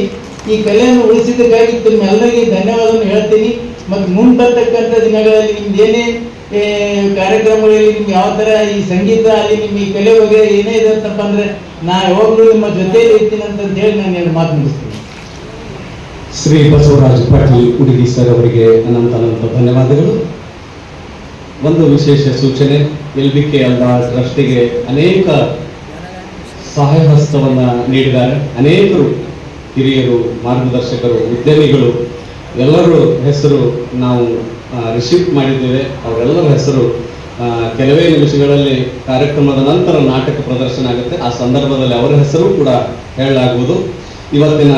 ಈ ಕಲೆಯನ್ನು ಉಳಿಸಿದ್ದಕ್ಕಾಗಿ ನಿಮ್ಮೆಲ್ಲರಿಗೆ ಧನ್ಯವಾದವನ್ನು ಹೇಳ್ತೀನಿ. ಮತ್ತು ಮುಂದೆ ಬರ್ತಕ್ಕಂಥ ದಿನಗಳಲ್ಲಿ ನಿಮ್ದು ಏನೇ ಕಾರ್ಯಕ್ರಮಗಳಲ್ಲಿ ನಿಮ್ಗೆ ಯಾವ ಥರ ಈ ಸಂಗೀತ ಅಲ್ಲಿ ನಿಮ್ಮ ಈ ಕಲೆ ಬಗ್ಗೆ ಏನೇ ಇದೆ ಅಂತಪ್ಪ ಅಂದರೆ ನಾ ಯಾವಾಗಲೂ ನಿಮ್ಮ ಜೊತೆಯಲ್ಲಿ ಇರ್ತೀನಿ ಅಂತ ಹೇಳಿ ನಾನು ಎರಡು ಮಾತು ಮುಗಿಸ್ತೀನಿ. ಶ್ರೀ ಬಸವರಾಜ್ ಪಾಟೀಲ್ ಉಡುಗಿ ಸರ್ ಅವರಿಗೆ ಅನಂತ ಧನ್ಯವಾದಗಳು. ಒಂದು ವಿಶೇಷ ಸೂಚನೆ, LVK ಅಳದಾಳ್ ಟ್ರಸ್ಟಿಗೆ ಅನೇಕ ಸಹಾಯ ಹಸ್ತವನ್ನು ನೀಡಿದ್ದಾರೆ. ಅನೇಕರು ಹಿರಿಯರು, ಮಾರ್ಗದರ್ಶಕರು, ಉದ್ಯಮಿಗಳು ಎಲ್ಲರ ಹೆಸರು ನಾವು ರಿಸೀವ್ ಮಾಡಿದ್ದೇವೆ. ಅವರೆಲ್ಲರ ಹೆಸರು ಕೆಲವೇ ನಿಮಿಷಗಳಲ್ಲಿ ಕಾರ್ಯಕ್ರಮದ ನಂತರ ನಾಟಕ ಪ್ರದರ್ಶನ ಆಗುತ್ತೆ. ಆ ಸಂದರ್ಭದಲ್ಲಿ ಅವರ ಹೆಸರು ಕೂಡ ಹೇಳಲಾಗುವುದು. ಇವತ್ತಿನ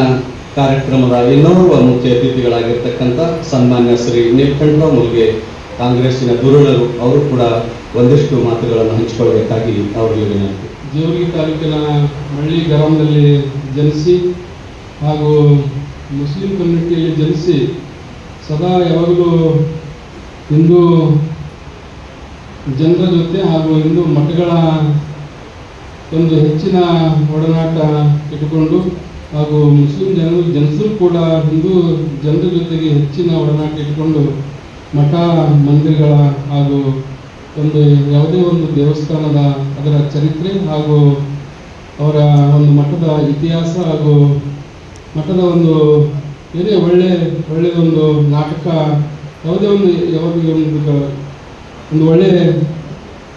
ಕಾರ್ಯಕ್ರಮದ ಇನ್ನೋರ್ವ ಮುಖ್ಯ ಅತಿಥಿಗಳಾಗಿರ್ತಕ್ಕಂಥ ಸನ್ಮಾನ್ಯ ಶ್ರೀ ನೀಲಕಂಠರಾವ್ ಮುಲ್ಗೆ, ಕಾಂಗ್ರೆಸ್ಸಿನ ಧುರೀಣರು, ಅವರು ಕೂಡ ಒಂದಿಷ್ಟು ಮಾತುಗಳನ್ನು ಹಂಚಿಕೊಳ್ಳಬೇಕಾಗಿ ಅವರಿಗೆ ವಿನಂತಿ. ಜೇವರ್ಗಿ ತಾಲೂಕಿನ ಮಳ್ಳಿ ಗ್ರಾಮದಲ್ಲಿ ಜನಿಸಿ ಹಾಗೂ ಮುಸ್ಲಿಂ ಕಮ್ಯುನಿಟಿಯಲ್ಲಿ ಜನಿಸಿ ಸದಾ ಯಾವಾಗಲೂ ಹಿಂದೂ ಜನರ ಜೊತೆ ಹಾಗೂ ಹಿಂದೂ ಮಠಗಳ ಒಂದು ಹೆಚ್ಚಿನ ಒಡನಾಟ ಇಟ್ಟುಕೊಂಡು ಹಾಗೂ ಮುಸ್ಲಿಂ ಜನರು ಕೂಡ ಹಿಂದೂ ಜನರ ಜೊತೆಗೆ ಹೆಚ್ಚಿನ ಒಡನಾಟ ಇಟ್ಟುಕೊಂಡು ಮಠ ಮಂದಿರಗಳ ಹಾಗೂ ಒಂದು ಯಾವುದೇ ಒಂದು ದೇವಸ್ಥಾನದ ಅದರ ಚರಿತ್ರೆ ಹಾಗೂ ಅವರ ಒಂದು ಮಠದ ಇತಿಹಾಸ ಹಾಗೂ ಮಠದ ಒಂದು ಏನೇ ಒಳ್ಳೆಯದೊಂದು ನಾಟಕ ಯಾವುದೇ ಒಂದು ಒಳ್ಳೆಯ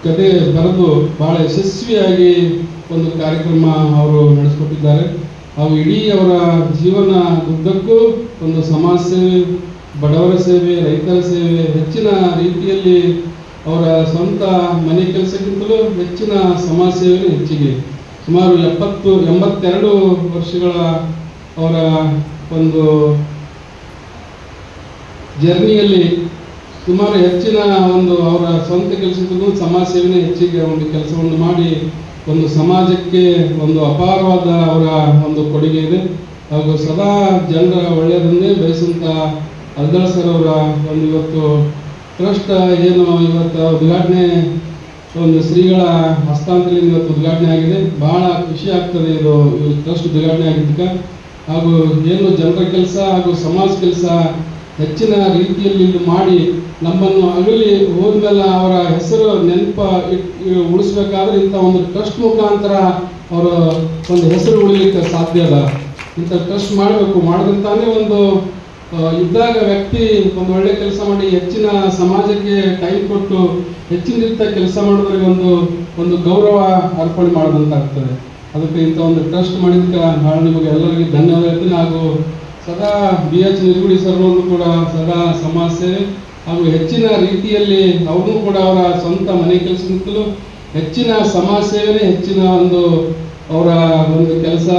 ಕತೆ ಬರೆದು ಭಾಳ ಯಶಸ್ವಿಯಾಗಿ ಒಂದು ಕಾರ್ಯಕ್ರಮ ಅವರು ನಡೆಸಿಕೊಟ್ಟಿದ್ದಾರೆ. ಹಾಗೂ ಇಡೀ ಅವರ ಜೀವನ ಉದ್ದಕ್ಕೂ ಒಂದು ಸಮಾಜ ಸೇವೆ, ಬಡವರ ಸೇವೆ, ರೈತರ ಸೇವೆ ಹೆಚ್ಚಿನ ರೀತಿಯಲ್ಲಿ ಅವರ ಸ್ವಂತ ಮನೆ ಕೆಲಸಕ್ಕಿಂತಲೂ ಹೆಚ್ಚಿನ ಸಮಾಜ ಸೇವೆ ಹೆಚ್ಚಿಗೆ ಸುಮಾರು 82 ವರ್ಷಗಳ ಅವರ ಒಂದು ಜರ್ನಿಯಲ್ಲಿ ಸುಮಾರು ಹೆಚ್ಚಿನ ಒಂದು ಅವರ ಸ್ವಂತ ಕೆಲಸಕ್ಕೂ ಸಮಾಜ ಸೇವೆನೇ ಹೆಚ್ಚಿಗೆ ಒಂದು ಕೆಲಸವನ್ನು ಮಾಡಿ ಒಂದು ಸಮಾಜಕ್ಕೆ ಒಂದು ಅಪಾರವಾದ ಅವರ ಒಂದು ಕೊಡುಗೆ ಇದೆ. ಹಾಗೂ ಸದಾ ಜನರ ಒಳ್ಳೆಯದನ್ನೇ ಬಯಸುವಂಥ ಅಳದಾಳ್ ಸರ್ ಅವರ ಒಂದು ಇವತ್ತು ಟ್ರಸ್ಟ್ ಏನು ಇವತ್ತು ಉದ್ಘಾಟನೆ ಒಂದು ಶ್ರೀಗಳ ಹಸ್ತಾಂತರದಿಂದ ಇವತ್ತು ಉದ್ಘಾಟನೆ ಆಗಿದೆ. ಬಹಳ ಖುಷಿ ಆಗ್ತದೆ ಇದು ಟ್ರಸ್ಟ್ ಉದ್ಘಾಟನೆ ಆಗಿದ್ದಕ್ಕೆ. ಹಾಗೂ ಏನು ಜನರ ಕೆಲಸ ಹಾಗೂ ಸಮಾಜ ಕೆಲಸ ಹೆಚ್ಚಿನ ರೀತಿಯಲ್ಲಿ ಮಾಡಿ ನಮ್ಮನ್ನು ಅಗಲಿ ಹೋದ್ಮೇಲೆ ಅವರ ಹೆಸರು ಉಳಿಸ್ಬೇಕಾದ್ರೆ ಇಂಥ ಒಂದು ಟ್ರಸ್ಟ್ ಮುಖಾಂತರ ಅವರ ಒಂದು ಹೆಸರು ಉಳಿಲಿಕ್ಕೆ ಸಾಧ್ಯ ಅದ. ಇಂಥ ಟ್ರಸ್ಟ್ ಮಾಡಬೇಕು, ಮಾಡಿದಂತಾನೇ ಒಂದು ಇದ್ದಾಗ ವ್ಯಕ್ತಿ ಒಂದು ಒಳ್ಳೆ ಕೆಲಸ ಮಾಡಿ ಹೆಚ್ಚಿನ ಸಮಾಜಕ್ಕೆ ಟೈಮ್ ಕೊಟ್ಟು ಹೆಚ್ಚಿನ ರೀತಿಯ ಕೆಲಸ ಮಾಡೋದ್ರಿಗೆ ಒಂದು ಗೌರವ ಅರ್ಪಣೆ ಮಾಡೋದಂತಾಗ್ತದೆ. ಅದಕ್ಕೆ ಇಂಥ ಒಂದು ಟ್ರಸ್ಟ್ ಮಾಡಿದ್ದಕ್ಕೆ ಭಾಳ ನಿಮಗೆ ಎಲ್ಲರಿಗೂ ಧನ್ಯವಾದ ಹೇಳ್ತೀನಿ. ಹಾಗೂ ಸದಾ BH ನಿರ್ಗುಡಿ ಸರ್ವರು ಕೂಡ ಸದಾ ಸಮಾಜ ಸೇವೆ ಹಾಗೂ ಹೆಚ್ಚಿನ ರೀತಿಯಲ್ಲಿ ಅವರು ಕೂಡ ಅವರ ಸ್ವಂತ ಮನೆ ಕೆಲಸಕ್ಕಿಂತಲೂ ಹೆಚ್ಚಿನ ಸಮಾಜ ಸೇವೆನೇ ಹೆಚ್ಚಿನ ಅವರ ಒಂದು ಕೆಲಸ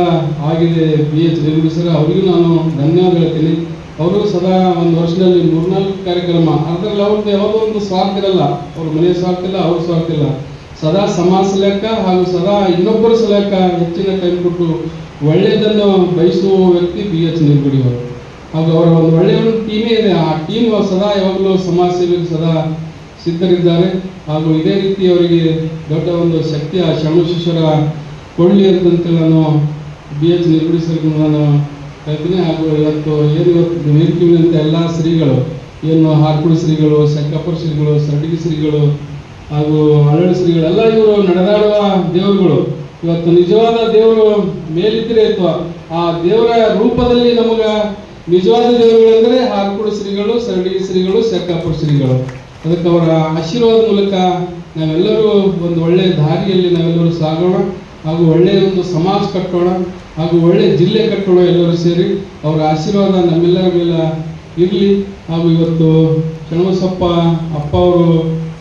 ಆಗಿದೆ. BH ನಿರ್ಗುಡಿ ಸರ್ ಅವರಿಗೂ ನಾನು ಧನ್ಯವಾದ ಹೇಳ್ತೀನಿ. ಅವರು ಸದಾ ಒಂದು ವರ್ಷದಲ್ಲಿ 3-4 ಕಾರ್ಯಕ್ರಮ ಅದರಲ್ಲಿ ಅವ್ರದ್ದು ಯಾವುದೋ ಒಂದು ಸ್ವಾರ್ಥ ಇರಲ್ಲ, ಅವ್ರ ಮನೆ ಸ್ವಾರ್ಥ ಇಲ್ಲ, ಅವ್ರ ಸ್ವಾರ್ಥ ಇಲ್ಲ, ಸದಾ ಸಮಾಜ ಸಲಕ ಹಾಗೂ ಸದಾ ಇನ್ನೊಬ್ಬರ ಸಲಕ ಹೆಚ್ಚಿನ ಟೈಮ್ ಕೊಟ್ಟು ಒಳ್ಳೆಯದನ್ನು ಬಯಸುವ ವ್ಯಕ್ತಿ BH ನಿರ್ಗುಡಿ ಅವರು. ಹಾಗೂ ಅವರ ಒಂದು ಒಳ್ಳೆಯ ಒಂದು ಟೀಮೇ ಇದೆ. ಆ ಟೀಮ್ ಸದಾ ಯಾವಾಗಲೂ ಸಮಾಜ ಸೇವೆಗೆ ಸದಾ ಸಿದ್ಧರಿದ್ದಾರೆ. ಹಾಗೂ ಇದೇ ರೀತಿ ಅವರಿಗೆ ದೊಡ್ಡ ಒಂದು ಶಕ್ತಿಯ ಶರಣಶಿಷ್ಯರ ಕೊಳ್ಳಿ ಅಂತಂತೇಳಿ ನಾನು BH ನಿರ್ಗುಡಿ ಸರ್ಗೆ ನಾನು ಹೇಳ್ತೀನಿ. ಹಾಗೂ ಇವತ್ತು ವೇದಿಕೆಯಂಥ ಎಲ್ಲ ಶ್ರೀಗಳು ಏನು ಹಾರ್ಕುಡಿ ಶ್ರೀಗಳು, ಶಂಕಪ್ಪರ ಶ್ರೀಗಳು, ಸರಡಿಗಿ ಶ್ರೀಗಳು ಹಾಗೂ ಹಳ್ಳಳ್ಳಿ ಶ್ರೀಗಳು ಎಲ್ಲ ಇವರು ನಡೆದಾಡುವ ದೇವರುಗಳು. ಇವತ್ತು ನಿಜವಾದ ದೇವರು ಮೇಲಿದ್ದರೆ ಅಥವಾ ಆ ದೇವರ ರೂಪದಲ್ಲಿ ನಮಗೆ ನಿಜವಾದ ದೇವರುಗಳೆಂದರೆ ಹಾರ್ಕುಡಿ ಶ್ರೀಗಳು, ಸರಡಿಗಿ ಶ್ರೀಗಳು, ಶಂಕಪ್ಪರ ಶ್ರೀಗಳು. ಅದಕ್ಕೆ ಅವರ ಆಶೀರ್ವಾದ ಮೂಲಕ ನಾವೆಲ್ಲರೂ ಒಂದು ಒಳ್ಳೆಯ ದಾರಿಯಲ್ಲಿ ನಾವೆಲ್ಲರೂ ಸಾಗೋಣ ಹಾಗೂ ಒಳ್ಳೆಯ ಒಂದು ಸಮಾಜ ಕಟ್ಟೋಣ ಹಾಗೂ ಒಳ್ಳೆಯ ಜಿಲ್ಲೆ ಕಟ್ಟೋಣ. ಎಲ್ಲರೂ ಸೇರಿ ಅವರ ಆಶೀರ್ವಾದ ನಮ್ಮೆಲ್ಲರ ಮೇಲೆ ಇರಲಿ. ಹಾಗೂ ಇವತ್ತು ಶರಣಬಸಪ್ಪ ಅಪ್ಪ ಅವರು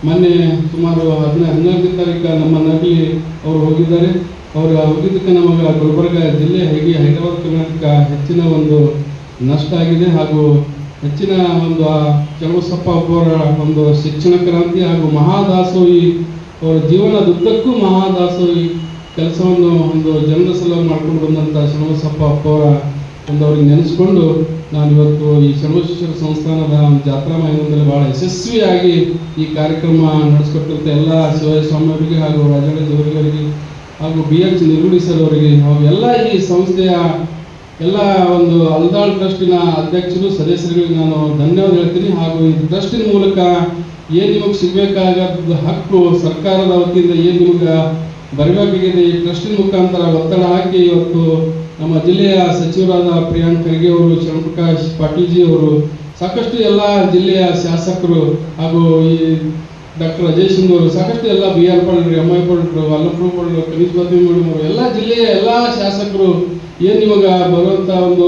ಮೊನ್ನೆ ಸುಮಾರು 12ನೇ ತಾರೀಕು ನಮ್ಮ ನಗಲಿ ಅವರು ಹೋಗಿದ್ದಾರೆ. ಅವರು ಹೋಗಿದ್ದಕ್ಕೆ ನಮಗೆ ಗುಲ್ಬರ್ಗ ಜಿಲ್ಲೆ ಹೇಗೆ ಹೈದರಾಬಾದ್ ಕರ್ನಾಟಕ ಹೆಚ್ಚಿನ ಒಂದು ನಷ್ಟ ಆಗಿದೆ. ಹಾಗೂ ಹೆಚ್ಚಿನ ಒಂದು ಶರಣಬಸಪ್ಪ ಅವರ ಒಂದು ಶಿಕ್ಷಣ ಕ್ರಾಂತಿ ಹಾಗೂ ಮಹಾದಾಸೋಹಿ ಅವರ ಜೀವನದುದ್ದಕ್ಕೂ ಮಹಾದಾಸೋಹಿ ಕೆಲಸವನ್ನು ಒಂದು ಜನರ ಸಲುವಾಗಿ ಮಾಡ್ಕೊಂಡು ಬಂದಂಥ ಶರಣಬಸಪ್ಪ ಅಪ್ಪ ಅವರ ಅವ್ರಿಗೆ ನೆನೆಸ್ಕೊಂಡು ನಾನು ಇವತ್ತು ಈ ಶರಣಬಸವೇಶ್ವರ ಸಂಸ್ಥಾನದ ಜಾತ್ರಾ ಮೈದಾನದಲ್ಲಿ ಬಹಳ ಯಶಸ್ವಿಯಾಗಿ ಈ ಕಾರ್ಯಕ್ರಮ ನಡೆಸಿಕೊಟ್ಟಂಥ ಎಲ್ಲ ಶಿವಸ್ವಾಮಿ ಅವರಿಗೆ ಹಾಗೂ ರಾಜಾಳಜಿ ಅವರಿಗೆ ಹಾಗೂ BH ನಿರ್ಗುಡಿ ಸರ್ ಅವರಿಗೆ ಹಾಗೂ ಎಲ್ಲ ಈ ಸಂಸ್ಥೆಯ ಎಲ್ಲ ಒಂದು ಅಲ್ದಾಳ್ ಟ್ರಸ್ಟಿನ ಅಧ್ಯಕ್ಷರು ಸದಸ್ಯರಿಗೆ ನಾನು ಧನ್ಯವಾದ ಹೇಳ್ತೀನಿ. ಹಾಗೂ ಈ ಟ್ರಸ್ಟಿನ ಮೂಲಕ ಏನು ನಿಮಗೆ ಸಿಗಬೇಕಾದ ಹಕ್ಕು ಸರ್ಕಾರದ ವತಿಯಿಂದ ಏನು ನಿಮಗೆ ಬರಬೇಕಾಗಿದೆ ಈ ಟ್ರಸ್ಟಿನ ಮುಖಾಂತರ ಒತ್ತಡ ಹಾಕಿ ಇವತ್ತು ನಮ್ಮ ಜಿಲ್ಲೆಯ ಸಚಿವರಾದ ಪ್ರಿಯಾಂಕ್ ಖರ್ಗೆ ಅವರು, ಶರಣಪ್ರಕಾಶ್ ಪಾಟೀಲ್ಜಿ ಅವರು, ಸಾಕಷ್ಟು ಎಲ್ಲ ಜಿಲ್ಲೆಯ ಶಾಸಕರು ಹಾಗೂ ಈ ಡಾಕ್ಟರ್ ಅಜಯ್ ಸಿಂಗ್ ಅವರು, ಸಾಕಷ್ಟು ಎಲ್ಲ BR ಪಾಟೀಲ್, MI ಪಾಟೀಲ್, ವಲ್ಲಭ ಪಾಟೀಲ್, ಕನೀಶ್ ಬಾತಿ ಮೇಡಮ್ ಅವರು, ಎಲ್ಲ ಜಿಲ್ಲೆಯ ಎಲ್ಲ ಶಾಸಕರು ಏನು ನಿಮಗೆ ಬರುವಂಥ ಒಂದು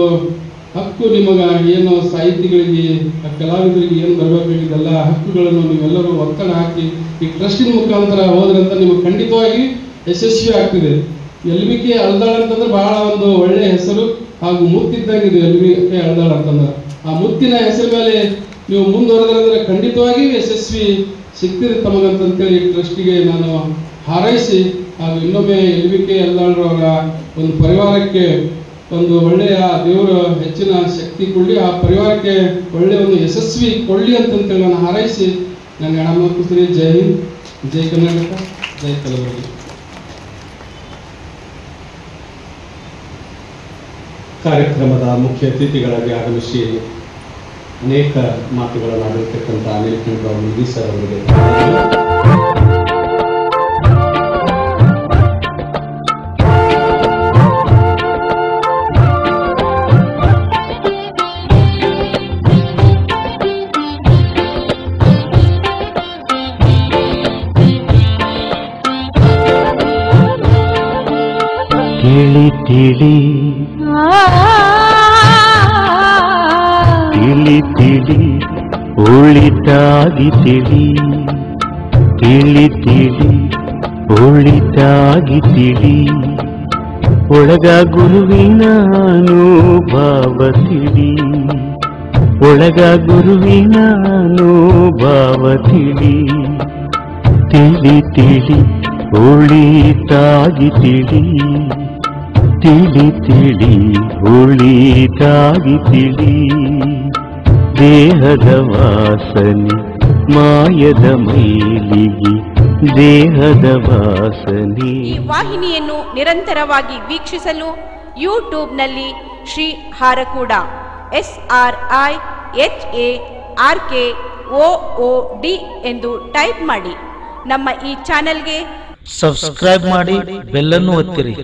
ಹಕ್ಕು ನಿಮಗೆ ಏನು ಸಾಹಿತಿಗಳಿಗೆ ಕಲಾವಿದರಿಗೆ ಏನು ಬರಬೇಕಾಗಿದೆ ಎಲ್ಲ ಹಕ್ಕುಗಳನ್ನು ನೀವೆಲ್ಲರೂ ಒತ್ತಡ ಹಾಕಿ ಈ ಟ್ರಸ್ಟಿನ ಮುಖಾಂತರ ಹೋದ್ರಂತ ನಿಮಗೆ ಖಂಡಿತವಾಗಿ ಯಶಸ್ವಿ ಆಗ್ತಿದೆ. LBK ಅಲ್ದಾಳ್ ಅಂತಂದ್ರೆ ಬಹಳ ಒಂದು ಒಳ್ಳೆಯ ಹೆಸರು ಹಾಗೂ ಮುತ್ತಿದ್ದಂಗಿದೆ LBK ಅಲ್ದಾಳ್ ಅಂತಂದ್ರೆ. ಆ ಮುತ್ತಿನ ಹೆಸರು ಮೇಲೆ ನೀವು ಮುಂದುವರೆದ್ರೆ ಖಂಡಿತವಾಗಿ ಯಶಸ್ವಿ ಸಿಗ್ತಿದೆ ತಮಗಂತಂತೇಳಿ ಟ್ರಸ್ಟಿಗೆ ನಾನು ಹಾರೈಸಿ ಹಾಗೂ ಇನ್ನೊಮ್ಮೆ LBK ಅಲ್ದಾಳ್ರವರ ಒಂದು ಪರಿವಾರಕ್ಕೆ ಒಂದು ಒಳ್ಳೆಯ ದೇವರು ಹೆಚ್ಚಿನ ಶಕ್ತಿ ಕೊಡಲಿ, ಆ ಪರಿವಾರಕ್ಕೆ ಒಳ್ಳೆಯ ಒಂದು ಯಶಸ್ವಿ ಕೊಡಲಿ ಅಂತಂತೇಳಿ ನಾನು ಹಾರೈಸಿ ನನಗೆ ಹಣ ಜೈ ಹಿಂದ್, ಜೈ ಕರ್ನಾಟಕ, ಜೈ ಕಲಬುರಗಿ. ಕಾರ್ಯಕ್ರಮದ ಮುಖ್ಯ ಅತಿಥಿಗಳಾಗಿ ಆಗಮಿಸಿ ಅನೇಕ ಮಾತುಗಳನ್ನು ಆಡಿರ್ತಕ್ಕಂಥ ನೀಲಕಂಠರಾವ್ ಮುದಿ ಸರ್ ಅವರಿಗೆ ತಿಳಿ ತಿಳಿ ತಿಳಿ ತಿಳಿ ಒಳಿತಾಗಿ ತಿಳಿ ತಿಳಿ ತಿಳಿ ಒಳಿತಾಗಿ ತಿಳಿ ಒಳಗ ಗುರುವಿನ ಅನುಭವ ತಿಳಿ ಒಳಗ ಗುರುವಿನ ಅನುಭವ ತಿಳಿ ತಿಳಿ ತಿಳಿ ಒಳಿತಾಗಿ ತಿಳಿ ತಿಳಿ ತಿಳಿ ಒಳಿತಾಗಿ ತಿಳಿ ದೇಹದ ವಾಸನೆ ಮಾಯದ ಮೈಲಿಗೆ ದೇಹದ ವಾಸನೆ. ಈ ವಾಹಿನಿಯನ್ನು ನಿರಂತರವಾಗಿ ವೀಕ್ಷಿಸಲು ಯೂಟ್ಯೂಬ್ನಲ್ಲಿ ಶ್ರೀ ಹಾರಕೂಡ SRIHARKOOD ಎಂದು ಟೈಪ್ ಮಾಡಿ. ನಮ್ಮ ಈ ಚಾನೆಲ್ಗೆ ಸಬ್ಸ್ಕ್ರೈಬ್ ಮಾಡಿ, ಬೆಲ್ ಅನ್ನು ಒತ್ತಿರಿ.